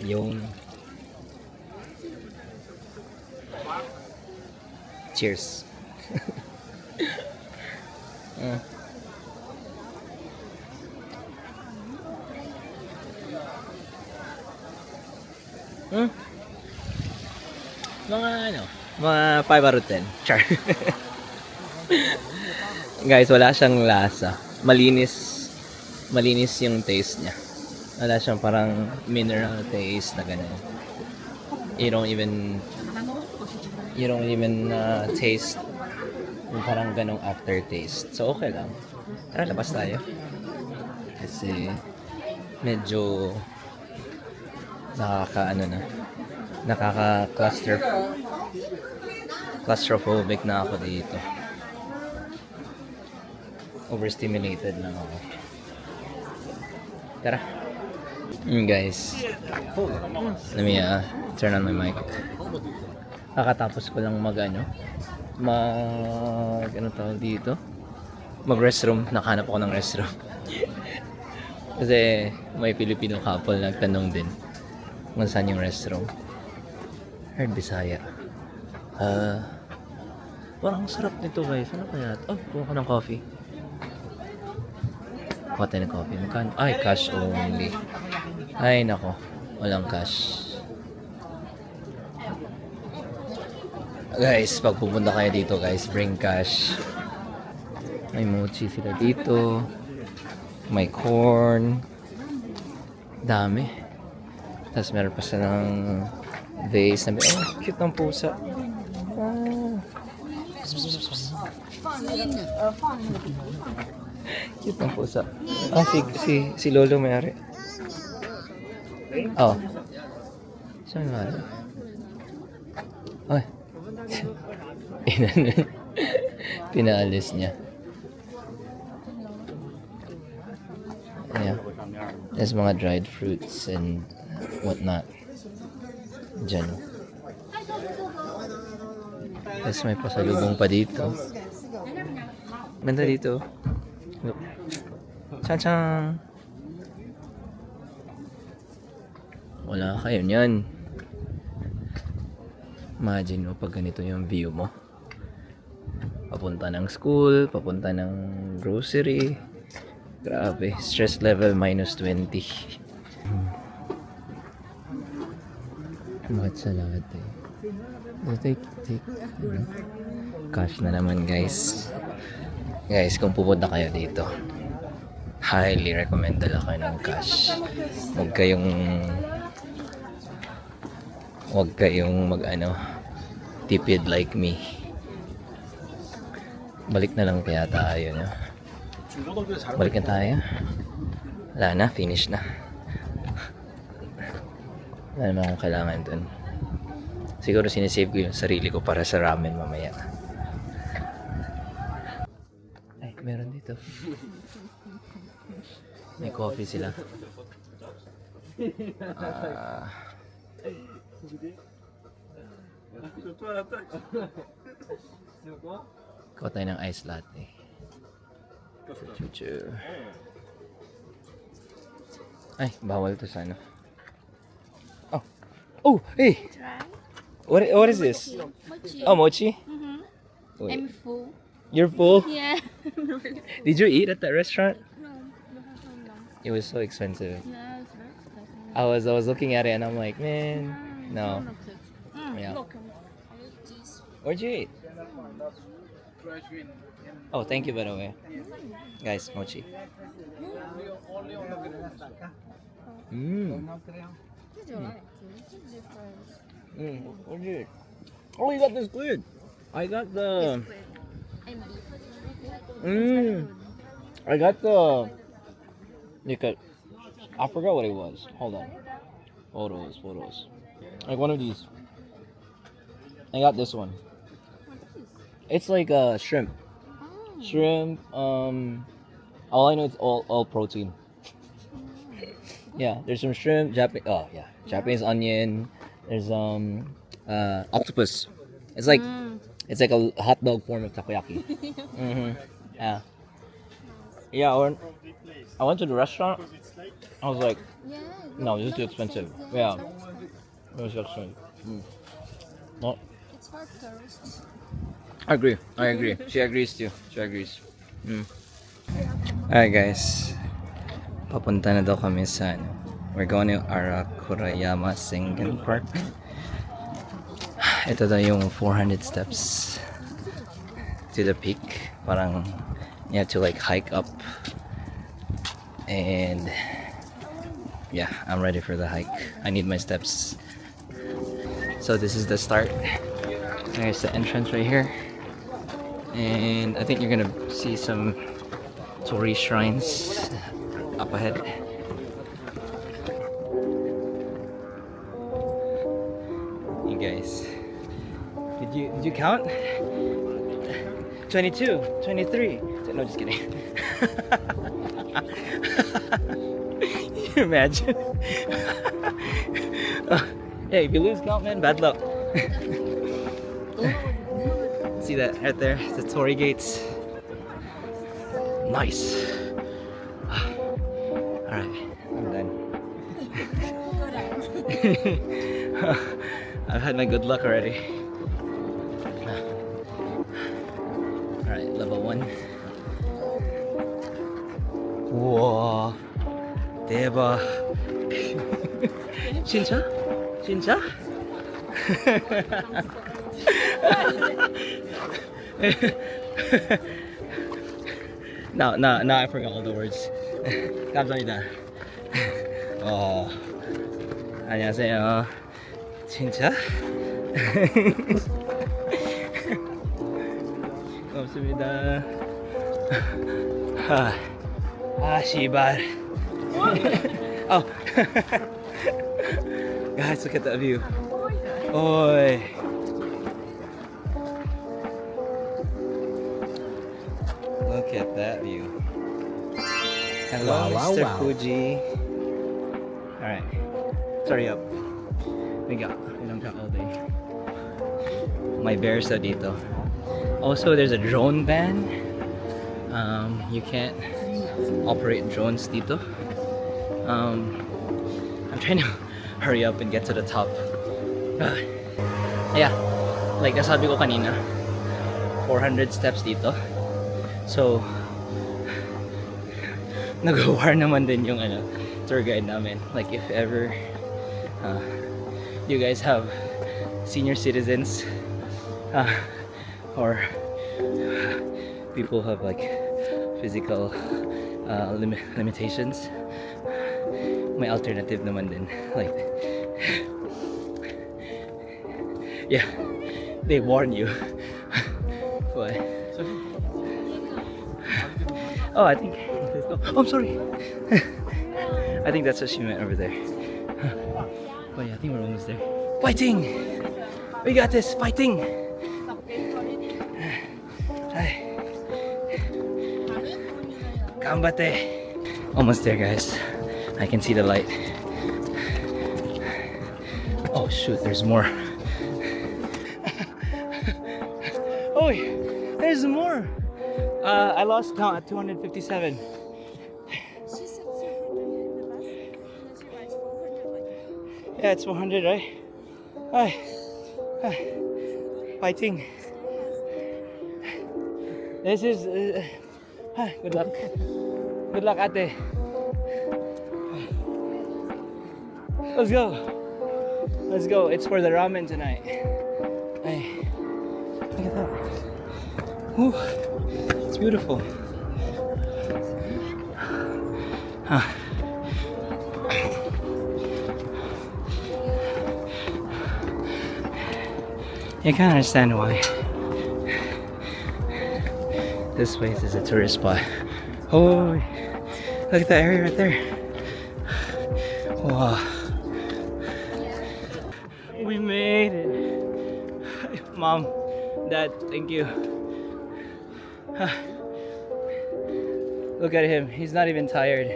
Yung cheers. Mga 5 out of 10. Char. Guys, wala siyang lasa. Malinis yung taste niya. Wala siyang parang mineral taste na gano'n. You don't even taste yung parang ganong aftertaste. So okay lang. Tara, labas tayo. Kasi medyo claustrophobic na ako dito. Overstimulated lang ako. Tara. Guys, let me turn on my mic. Kakatapos ko lang mag-restroom. Nakahanap ako ng restroom. Kasi may Filipino couple nagtanong din kung saan yung restroom. Heard Bisaya. Parang sarap nito guys. Ano kaya? Oh, kuha ko ng coffee. Kuha tayo ng coffee. Magkano? Ay, cash only. Ay, nako. Walang cash. Guys, pag pupunta kayo dito guys, bring cash. May mochi sila dito. May corn. Dami. Tapos meron pa silang vase na cute ng pusa. Cute ng pusa. Si Lolo may-ari. Oh. Saan nga? Ay. Pinaalis niya. Yeah. There's mga dried fruits and whatnot. Diyan. Tapos may pasalubong pa dito. Ganda dito. Look. Chan-chan! Wala kayo niyan. Imagine mo pag ganito yung view mo. Papunta ng school, papunta ng grocery. Grabe, stress level -20. Bakit sa lahat eh? Take. Ano? Cash na naman guys. Guys, kung pupunta kayo dito, highly recommend dala kayo ng cash. Huwag kayong tipid like me. Balik na lang kaya tayo, no? Balik na tayo. Wala na, finish na. Wala naman akong kailangan dun. Siguro sinisave ko yung sarili ko para sa ramen mamaya. Ay, meron dito. May coffee sila. Kuha tayo ng ice latte. Chuchu. Ay, bawal to sa ano. Oh, hey! What is this? Mochi. Oh, mochi? Wait. I'm full. You're full? Yeah. Did you eat at that restaurant? No. It was so expensive. Yeah, it's very expensive. I was looking at it and I'm like, man, no. Yeah. Look. Where'd you eat? Oh, thank you by the way. Guys, mochi. Did you like it? It's different. Where'd you eat? Oh, you got this good. I got the... And beef. I got the... I forgot what it was. Hold on. Photos. Like one of these. I got this one. It's like shrimp. Shrimp. All I know is all protein. Yeah, there's some shrimp. Japanese onion. There's octopus. It's like a hot dog form of takoyaki. Yeah. Yeah. I went to the restaurant. I was like, no, this is too expensive. Yeah. It was expensive. No. It's for tourists. I agree. She agrees too. Alright guys, papunta na daw kami sa we're going to Arakurayama Sengen Park. Ito daw yung 400 steps to the peak. Parang you have to like hike up. And yeah, I'm ready for the hike. I need my steps. So this is the start. There's the entrance right here. And I think you're gonna see some torii shrines up ahead. You guys, did you count? 22, 23. No, just kidding. Can you imagine? Hey, if you lose count, man, bad luck. See that right there? It's the torii gates. Nice. Alright, I'm done. I've had my good luck already. Alright, level 1. Whoa. 대박. 진짜? Now I forgot all the words. 감사합니다. 안녕하세요. 진짜? 고맙습니다. 씨발. Oh. Guys, look at that view. Oi. Look at that view. Hello, Mr. Fuji. Alright. Sorry up. We don't talk all day. My bears are dito. Also, there's a drone ban. You can't operate drones dito. I'm trying to hurry up and get to the top. Yeah, like nasabi ko kanina, 400 steps dito. So, nag-war naman din yung tour guide namin. Like if ever you guys have senior citizens or people who have like physical limitations, may alternative naman din. Like, yeah, they warn you. What? Oh, I think. Oh, I'm sorry. I think that's what she meant over there. Oh yeah, I think we're almost there. Fighting! We got this! Fighting! Ay. Kambate! Almost there, guys. I can see the light. Oh shoot, there's more. Oh, there's more! I lost count at 257. She said 200 in the bus, and then she writes 400 like. Yeah, it's 400, right? Ay. Fighting. This is... good luck. Good luck, ate. Let's go. Let's go. It's for the ramen tonight. Ay. Look at that. Ooh. It's beautiful. Huh. You can't understand why this place is a tourist spot. Oh, look at that area right there. Wow. We made it. Mom, Dad, thank you. Look at him. He's not even tired.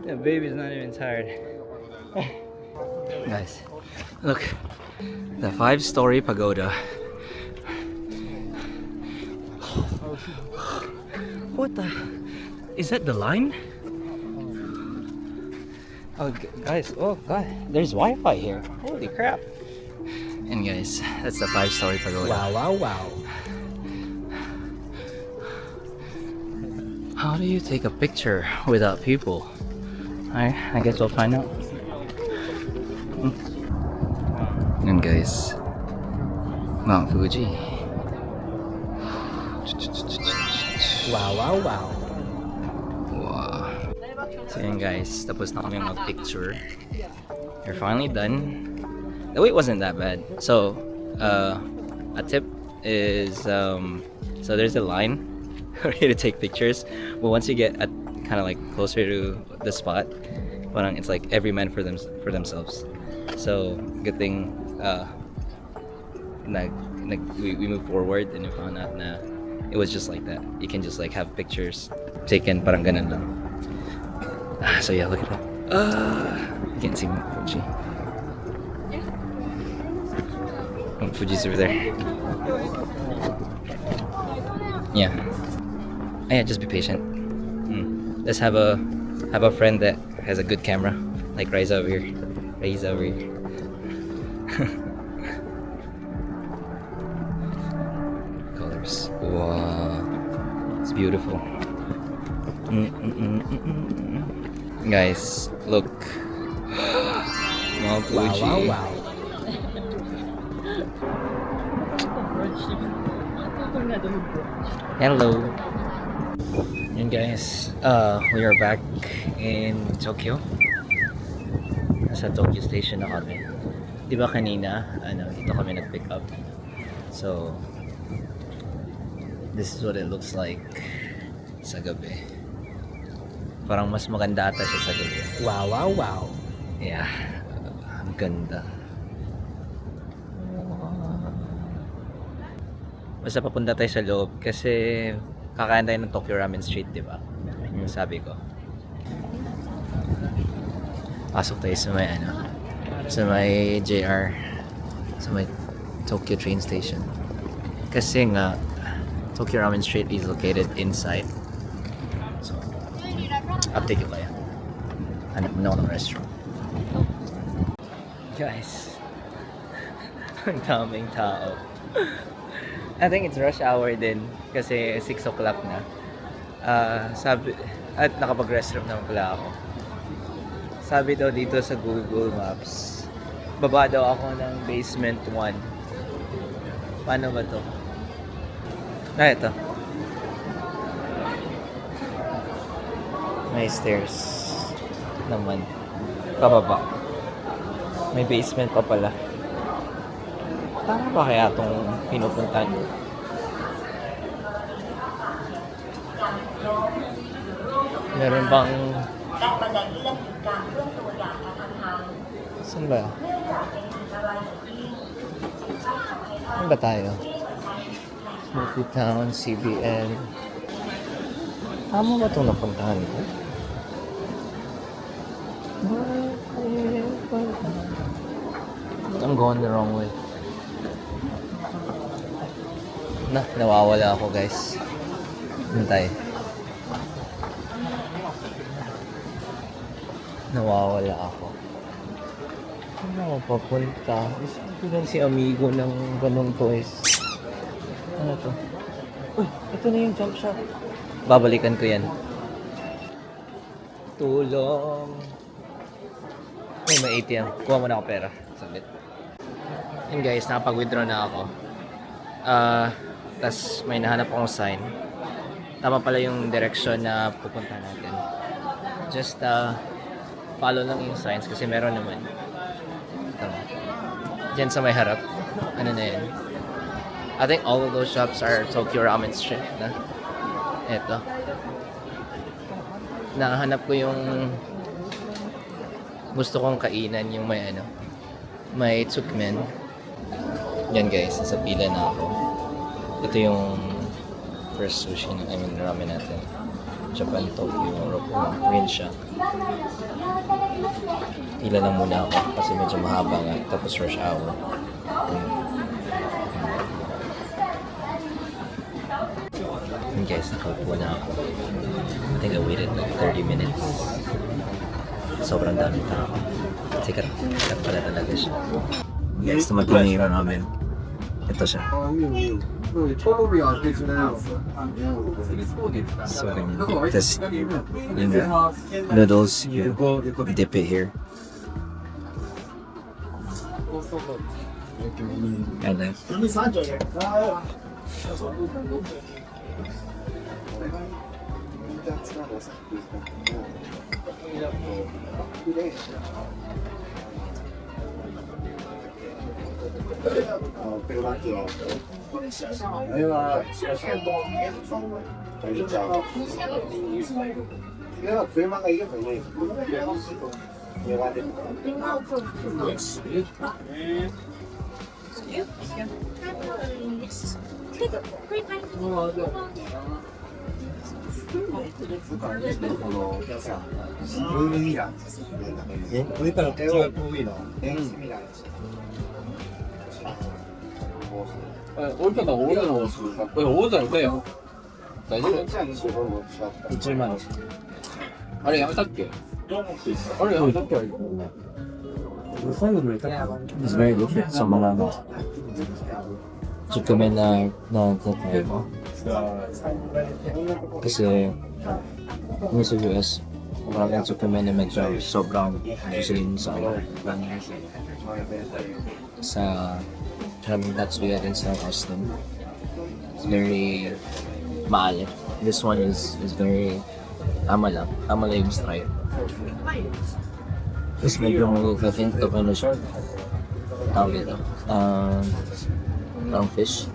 The baby's not even tired. Guys, look. The 5-story pagoda. What the? Is that the line? Oh, guys. Oh, God. There's Wi-Fi here. Holy crap. And guys, that's the 5-story pagoda. Wow, wow, wow. How do you take a picture without people? I guess we'll find out. And guys, Mount Fuji. Wow, wow, wow. Wow. So yun guys, tapos na kami mag-picture. We're finally done. The wait wasn't that bad. So, a tip is, so there's a line for you to take pictures. But once you get kind of like closer to the spot, parang it's like every man for themselves. So, good thing we moved forward and we found out na it was just like that. You can just like have pictures taken parang ganun lang. So yeah, look at that. You can't see Mount Fuji. Mount Fuji's over there. Yeah. Yeah, just be patient. Let's have a friend that has a good camera, like Rise over here. Colors. Wow, it's beautiful. Guys, look. Mount Fuji. Wow, wow, wow. Hello. And guys, we are back in Tokyo. Nasa Tokyo Station na kami. Di ba kanina, dito kami nag-pick up. So, this is what it looks like sa gabi. Parang mas maganda ata siya sa gabi. Wow, wow, wow. Yeah, ang ganda. Basta papunta tayo sa loob kasi kakain tayo ng Tokyo Ramen Street, di ba? Yung sabi ko. Pasok tayo sa may sa may JR, sa may Tokyo train station. Kasi nga Tokyo Ramen Street is located inside. So, update ko kayo. Hanap mo na ako ng restaurant. Guys, ang daming tao. I think it's rush hour din kasi 6 o'clock na. At nakapag-restroom naman pala ako. Sabi daw dito sa Google Maps, baba daw ako ng basement 1. Paano ba to? Ito. May stairs naman. Pababa. May basement pa pala. Tama ba kaya itong pinupuntahan ko? Meron bang... Saan ba? Saan ba tayo? Smoky Town, CBN. Tama ba itong napuntahan ko? I'm going the wrong way. Nawawala ako guys. Hintay. Nawawala ako. Ano ako papunta? Gusto ko lang si amigo ng ganong toys. Ano to? Uy, ito na yung jump shot. Babalikan ko yan. Tulong. Uy, may ATM. Kuha mo na ako pera. Saglit. Yun guys, nakapag-withdraw na ako. Tas may nahanap akong sign. Tama pala yung direction na pupunta natin. Just follow lang yung signs kasi meron naman. Ito. Diyan sa may harap. Ano na yan? I think all of those shops are Tokyo Ramen Street na. Ito. Nakahanap ko yung gusto kong kainan, yung may may tsukemen. Yan guys, sa pila na ako. Ito yung first sushi na ramen natin. Japan, Tokyo, Rokurinsha. Pila lang muna ako kasi medyo mahaba nga. Tapos rush hour. And guys, nakaupo na ako. I think I waited like 30 minutes. Sobrang dami tao. Sikat pala talaga siya. Guys, tumagal na namin. Ito siya. So, this yung noodles, you dip it here. And then it's very different sa mga tsukemen na tatry mo. Kasi yung sa US, maraming tsukemen na medyo sobrang Gising sa maraming nuts we had in sa Austin. It's very maalat. This one is very tama lang yung stripe. Tapos medyo mag-hint of ano siya. Tawag ito. Parang fish.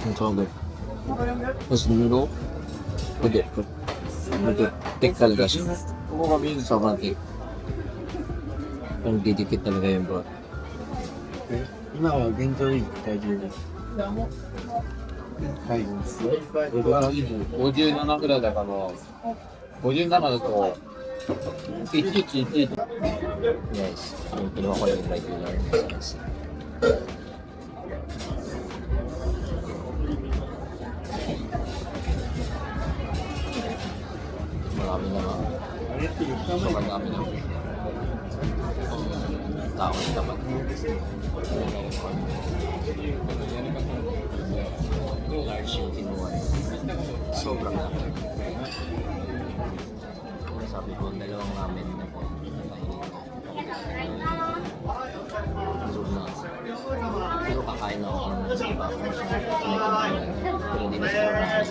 Ang tawag. Tapos noodle. Thick talaga siya. Sobrang thick. Parang didikit talaga yung broth. 今は現状維持体重です。はい。57ぐらいだから、57だと、1111。Guys, yung kinuha ko yung regular na size. Marami naman Sobrang dami na. Tao na dapat. Large yung kinuha. Sobrang dami. Sabi ko, dalawang ramen na po. Busog na. Pero kakain ako ng iba. Pero hindi na sobrang.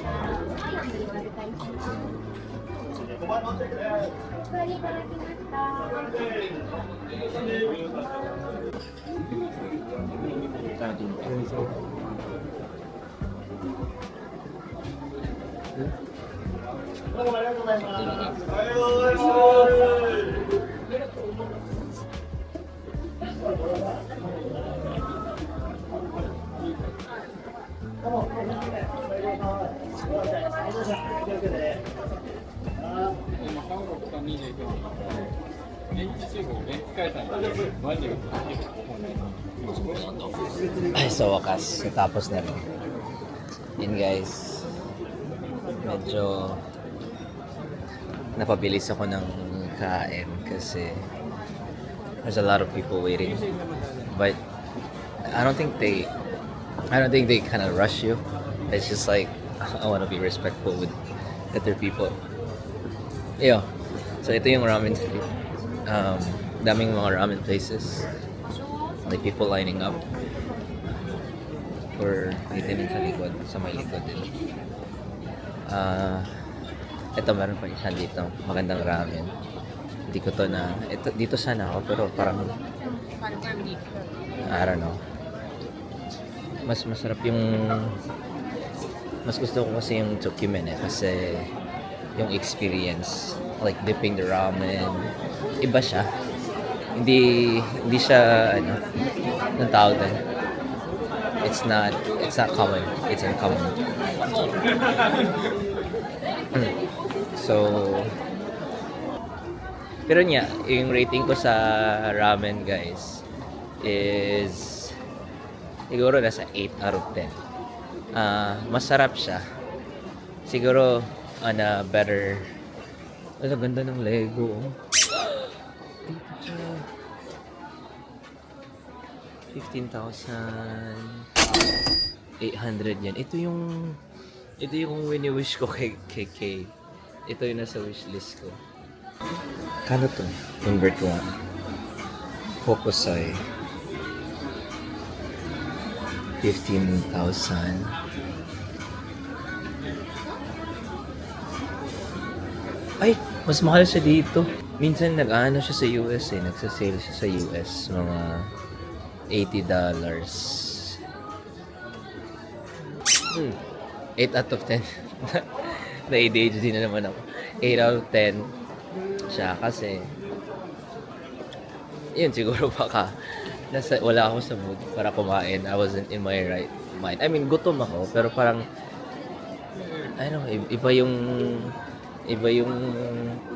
Ay, sa wakas, natapos na rin. Yun guys, medyo napabilis ako ng kain kasi there's a lot of people waiting. But I don't think they kind of rush you. It's just like I want to be respectful with other people. Yeah. So ito yung ramen street. Daming mga ramen places. Like people lining up for itin sa likod, sa may likod din. Ito meron pa isa dito, magandang ramen. Hindi ko to na, dito sana ako pero parang I don't know. Mas masarap yung mas gusto ko kasi yung tsukemen kasi yung experience like dipping the ramen iba siya. Hindi siya anong tawag doon. It's not common. It's uncommon. So pero niya, yung rating ko sa ramen guys is siguro nasa 8 out of 10. Masarap siya. Siguro on a better. Ang ganda ng Lego. Dito siya. 15,800 yan. Ito yung wini-wish ko kay Kay. Ito yung nasa wishlist ko. Kano to? Convert ko nga. Hokusai. 15,000. Ay, mas mahal siya dito. Minsan nag-ano siya sa US nagsasale siya sa US. Mga $80. 8 out of 10. Na-ADHD na naman ako. 8 out of 10 siya kasi yun siguro baka wala ako sa mood para kumain. I wasn't in my right mind. I mean, gutom ako pero parang I don't know, iba yung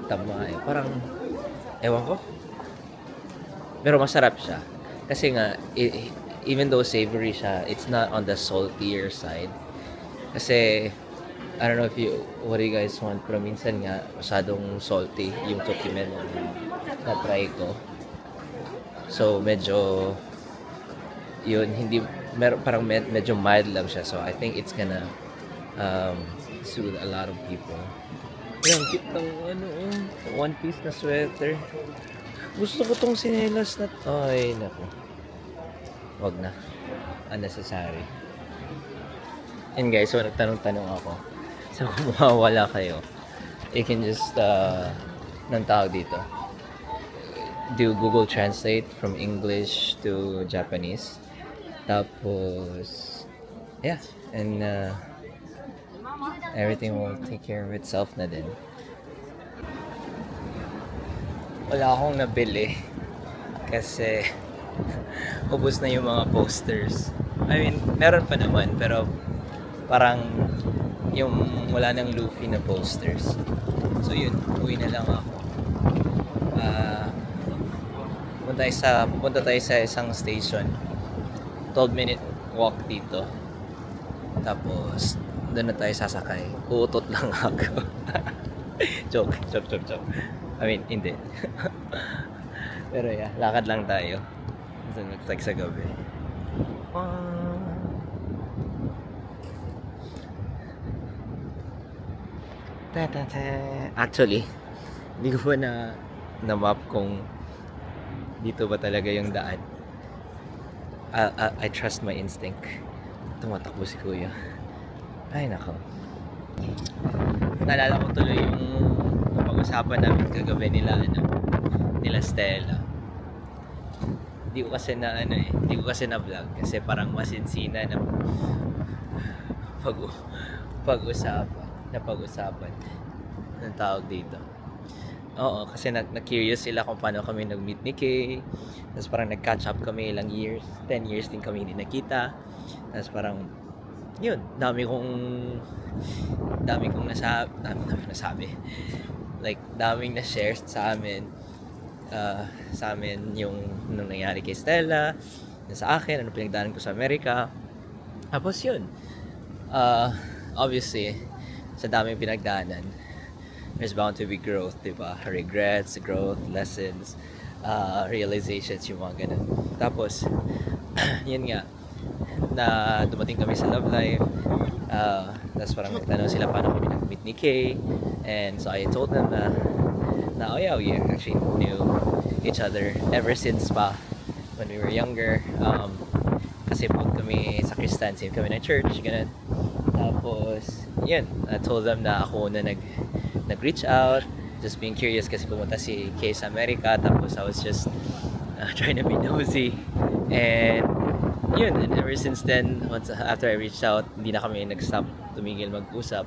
tama parang ewan ko. Pero masarap siya. Kasi nga even though savory siya, it's not on the saltier side. Kasi I don't know what do you guys want, pero minsan nga masyadong salty yung tsukemen na try ko. So medyo yun, hindi parang medyo mild lang siya. So I think it's gonna soothe a lot of people. Yung cute ng one piece na sweater. Gusto ko tong sinelas na ay naku. Wag na. Unnecessary. And guys, so nagtanong-tanong ako. So kung mawawala kayo, you can just nang tawag dito, do Google Translate from English to Japanese. Tapos yeah, and everything will take care of itself na din. Wala akong nabili kasi ubos na yung mga posters. I mean, meron pa naman pero parang yung wala nang Luffy na posters. So yun, uwi na lang ako. Pupunta tayo sa isang station. 12-minute walk dito. Tapos doon na tayo sasakay. Uutot lang ako. Joke. I mean, hindi. Pero yeah, lakad lang tayo. So, nag-flex sa gabi. Actually, hindi ko pa na map kung dito ba talaga yung daan. I trust my instinct. Tumatakbo si kuya. Ay nako. Naalala ko tuloy yung pag-usapan namin kagabi nila Stella. Hindi ko kasi na vlog kasi parang masinsina na pag-usapan ng tawag dito. Oo, kasi na-curious sila kung paano kami nag-meet ni Kay. Tapos parang nag-catch up kami ilang years. 10 years din kami hindi nakita. Tapos parang, yun, dami kong nasabi. Like, daming na-share sa amin. Yung nung nangyari kay Stella, sa akin, ano pinagdaanan ko sa Amerika. Tapos yun. Obviously, sa daming pinagdaanan, there's bound to be growth, diba? Regrets, growth, lessons, realizations, yung mga ganun. Tapos, yun nga, na dumating kami sa love life. Tapos parang nagtanong sila paano kami nag-meet ni Kay. And so I told them na oh yeah, we actually knew each other ever since pa when we were younger. Kasi pag kami sa Kristan, same kami ng church, ganun. Tapos, yun, I told them na ako na nag-reach out, just being curious kasi pumunta si Kay sa Amerika. Tapos I was just trying to be nosy. And yun, and ever since then, after I reached out, hindi na kami nag-stop tumigil mag-usap.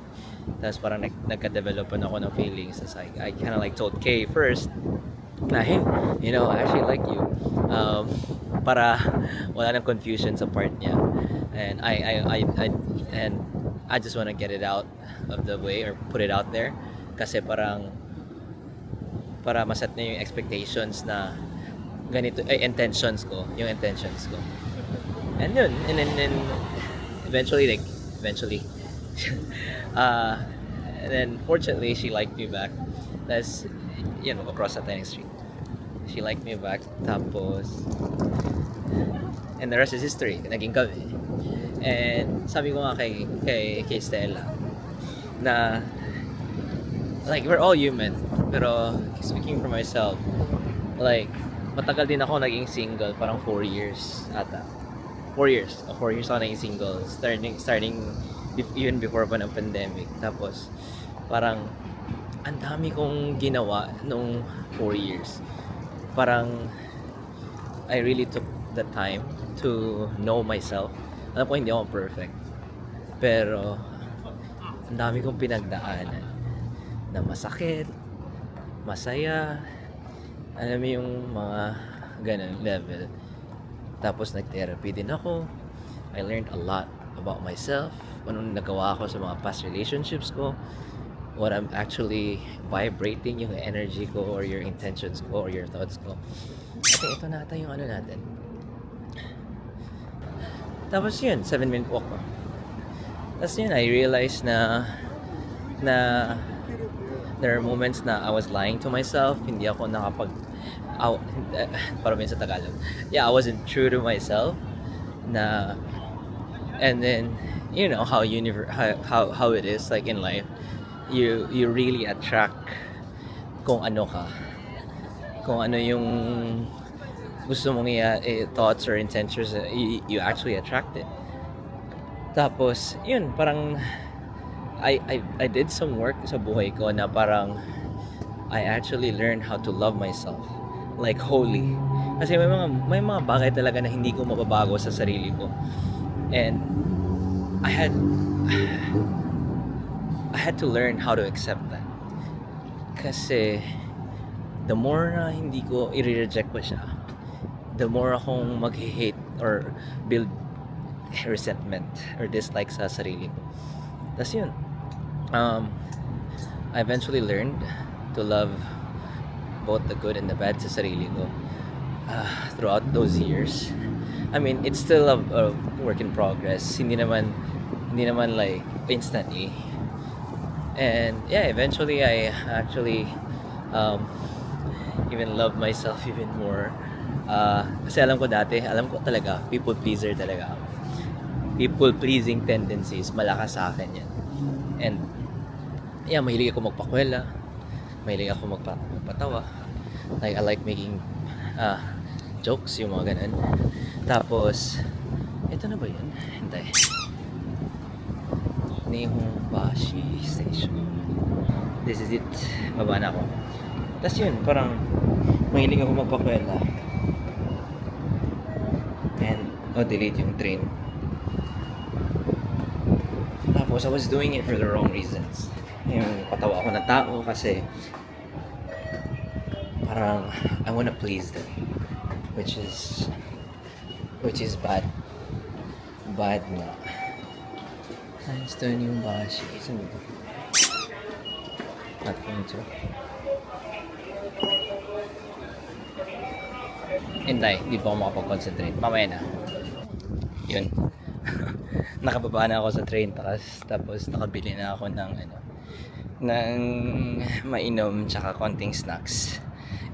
Tapos parang nagka-develop ako ng feelings. Tapos I kind of like told Kay first na, hey, you know, I actually like you. Para wala nang confusion sa part niya. And I just want to get it out of the way or put it out there. Kasi para maset na yung expectations na ganito, intentions ko. And yun, and then eventually, and then fortunately, she liked me back. That's, yun, across Ramen Street. She liked me back, tapos, and the rest is history, naging kami. And sabi ko nga kay Stella, na, like, we're all human, pero speaking for myself, like, matagal din ako naging single, parang 4 years ata. 4 years ako naging single, starting even before pa ng pandemic. Tapos parang ang dami kong ginawa nung 4 years. Parang I really took the time to know myself. Alam ko hindi ako perfect, pero ang dami kong pinagdaanan na masakit, masaya, alam mo yung mga ganun level. Tapos nag-therapy din ako. I learned a lot about myself, anong nagawa ko sa mga past relationships ko, what I'm actually vibrating, yung energy ko or your intentions ko or your thoughts ko. Okay, ito na ata yung ano natin. Tapos yun, 7-minute walk ko. Tapos yun, I realized na there are moments na I was lying to myself, hindi ako parang sa Tagalog. Yeah, I wasn't true to myself. And then, you know how it is like in life. You really attract kung ano ka. Kung ano yung gusto mong thoughts or intentions, you actually attract it. Tapos, yun, parang I did some work sa buhay ko na parang I actually learned how to love myself. Like wholly. Kasi may mga bagay talaga na hindi ko mababago sa sarili ko. And I had to learn how to accept that. Kasi the more na hindi ko i-reject ko siya, the more akong mag-hate or build resentment or dislike sa sarili ko. Tapos yun. I eventually learned to love both the good and the bad sa sarili ko throughout those years. I mean, it's still a work in progress. Hindi naman like instantly. And yeah, eventually I actually even love myself even more. Kasi alam ko talaga, people pleaser talaga ako. People pleasing tendencies, malakas sa akin yan. And, yeah, mahilig ako magpakwela. Mahilig ako magpatawa. Like, I like making jokes, yung mga ganun. Tapos, ito na ba yun? Hintay. Nihonbashi Station. This is it. Baba na ako. Tapos yun, parang mahilig ako magpakwela. And, delete yung train. Tapos, I was doing it for the wrong reasons. Yung patawa ako ng tao kasi parang I wanna please them. Which is bad. Bad na. Ayos doon yung bashi. Saan ito? Not going to. Hintay, di pa ako makapag-concentrate. Mamaya na. Yun. Nakababa na ako sa train tapos nakabili na ako ng mainom tsaka konting snacks.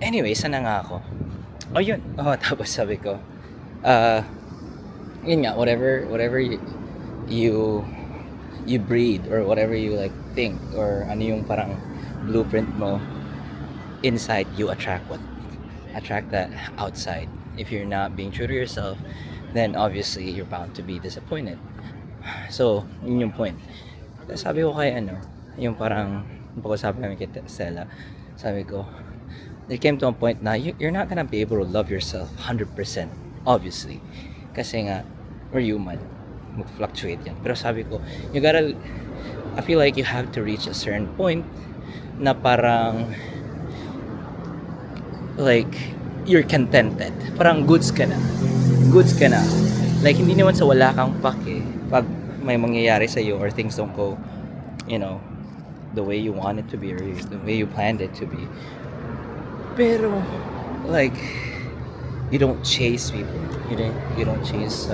Anyway, saan na nga ako? Oh, yun. Tapos sabi ko, yun nga, whatever you breed or whatever you like think or ano yung parang blueprint mo inside, you attract that outside. If you're not being true to yourself, then obviously you're bound to be disappointed. So, yun yung point. Sabi ko kay yung parang pag-usapan namin kay Stella, sabi ko, there came to a point na you're not gonna be able to love yourself 100%, obviously. Kasi nga, we're human. Mag-fluctuate yan. Pero sabi ko, I feel like you have to reach a certain point na parang like, you're contented. Parang goods ka na. Like, hindi naman sa wala kang pake pag may mangyayari sa iyo or things don't go, the way you want it to be or the way you planned it to be. Pero, like, you don't chase people. You don't chase,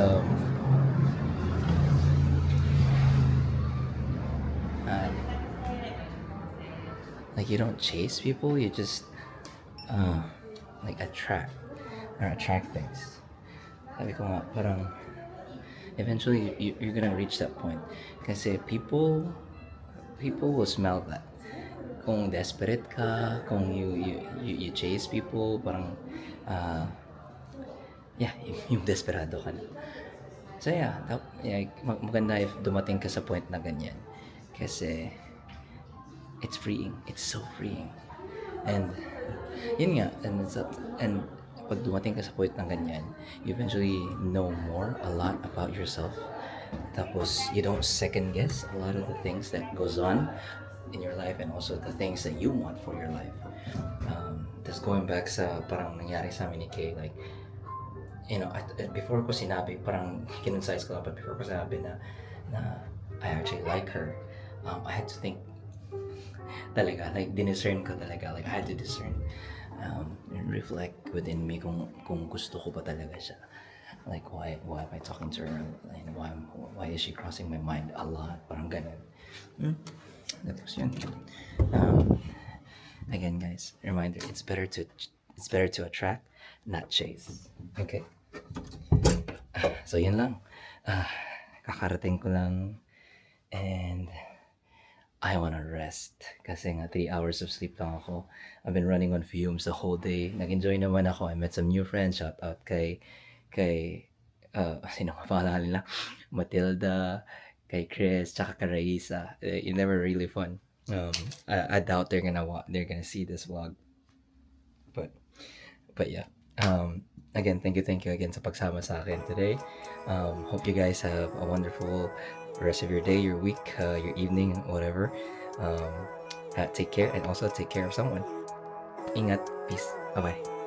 like, you don't chase people, you just, like, attract things. Sabi ko nga, parang, eventually, you're gonna reach that point. Kasi people will smell that. Kung desperate ka, kung you chase people, parang, yung desperado ka na. So yeah, maganda if dumating ka sa point na ganyan. Kasi, it's freeing. It's so freeing. And, yun nga, and pag dumating ka sa point na ganyan, you eventually know a lot about yourself. Tapos, you don't second guess a lot of the things that goes on in your life and also the things that you want for your life. Just going back sa parang nangyari sa amin ni Kay, like, before ko sinabi, parang kinonsize ko lang, but before ko sinabi na I actually like her, I had to think talaga, like, diniscern ko talaga, like, I had to discern and reflect within me kung gusto ko pa talaga siya. Like, why am I talking to her? And why is she crossing my mind a lot? Parang ganun. Tapos yun. Again, guys, reminder, it's better to attract, not chase. Okay? So, yun lang. Kakarating ko lang. And I wanna rest. Kasi nga, 3 hours of sleep lang ako. I've been running on fumes the whole day. Nag-enjoy naman ako. I met some new friends. Shout out kay sino ka pangalan nila? Matilda, kay Chris, tsaka kay Raisa. It never really fun. I doubt they're gonna see this vlog. But yeah. Again, thank you again sa pagsama sa akin today. Hope you guys have a wonderful rest of your day, your week, your evening, whatever. Take care and also take care of someone. Ingat. Peace. Bye-bye.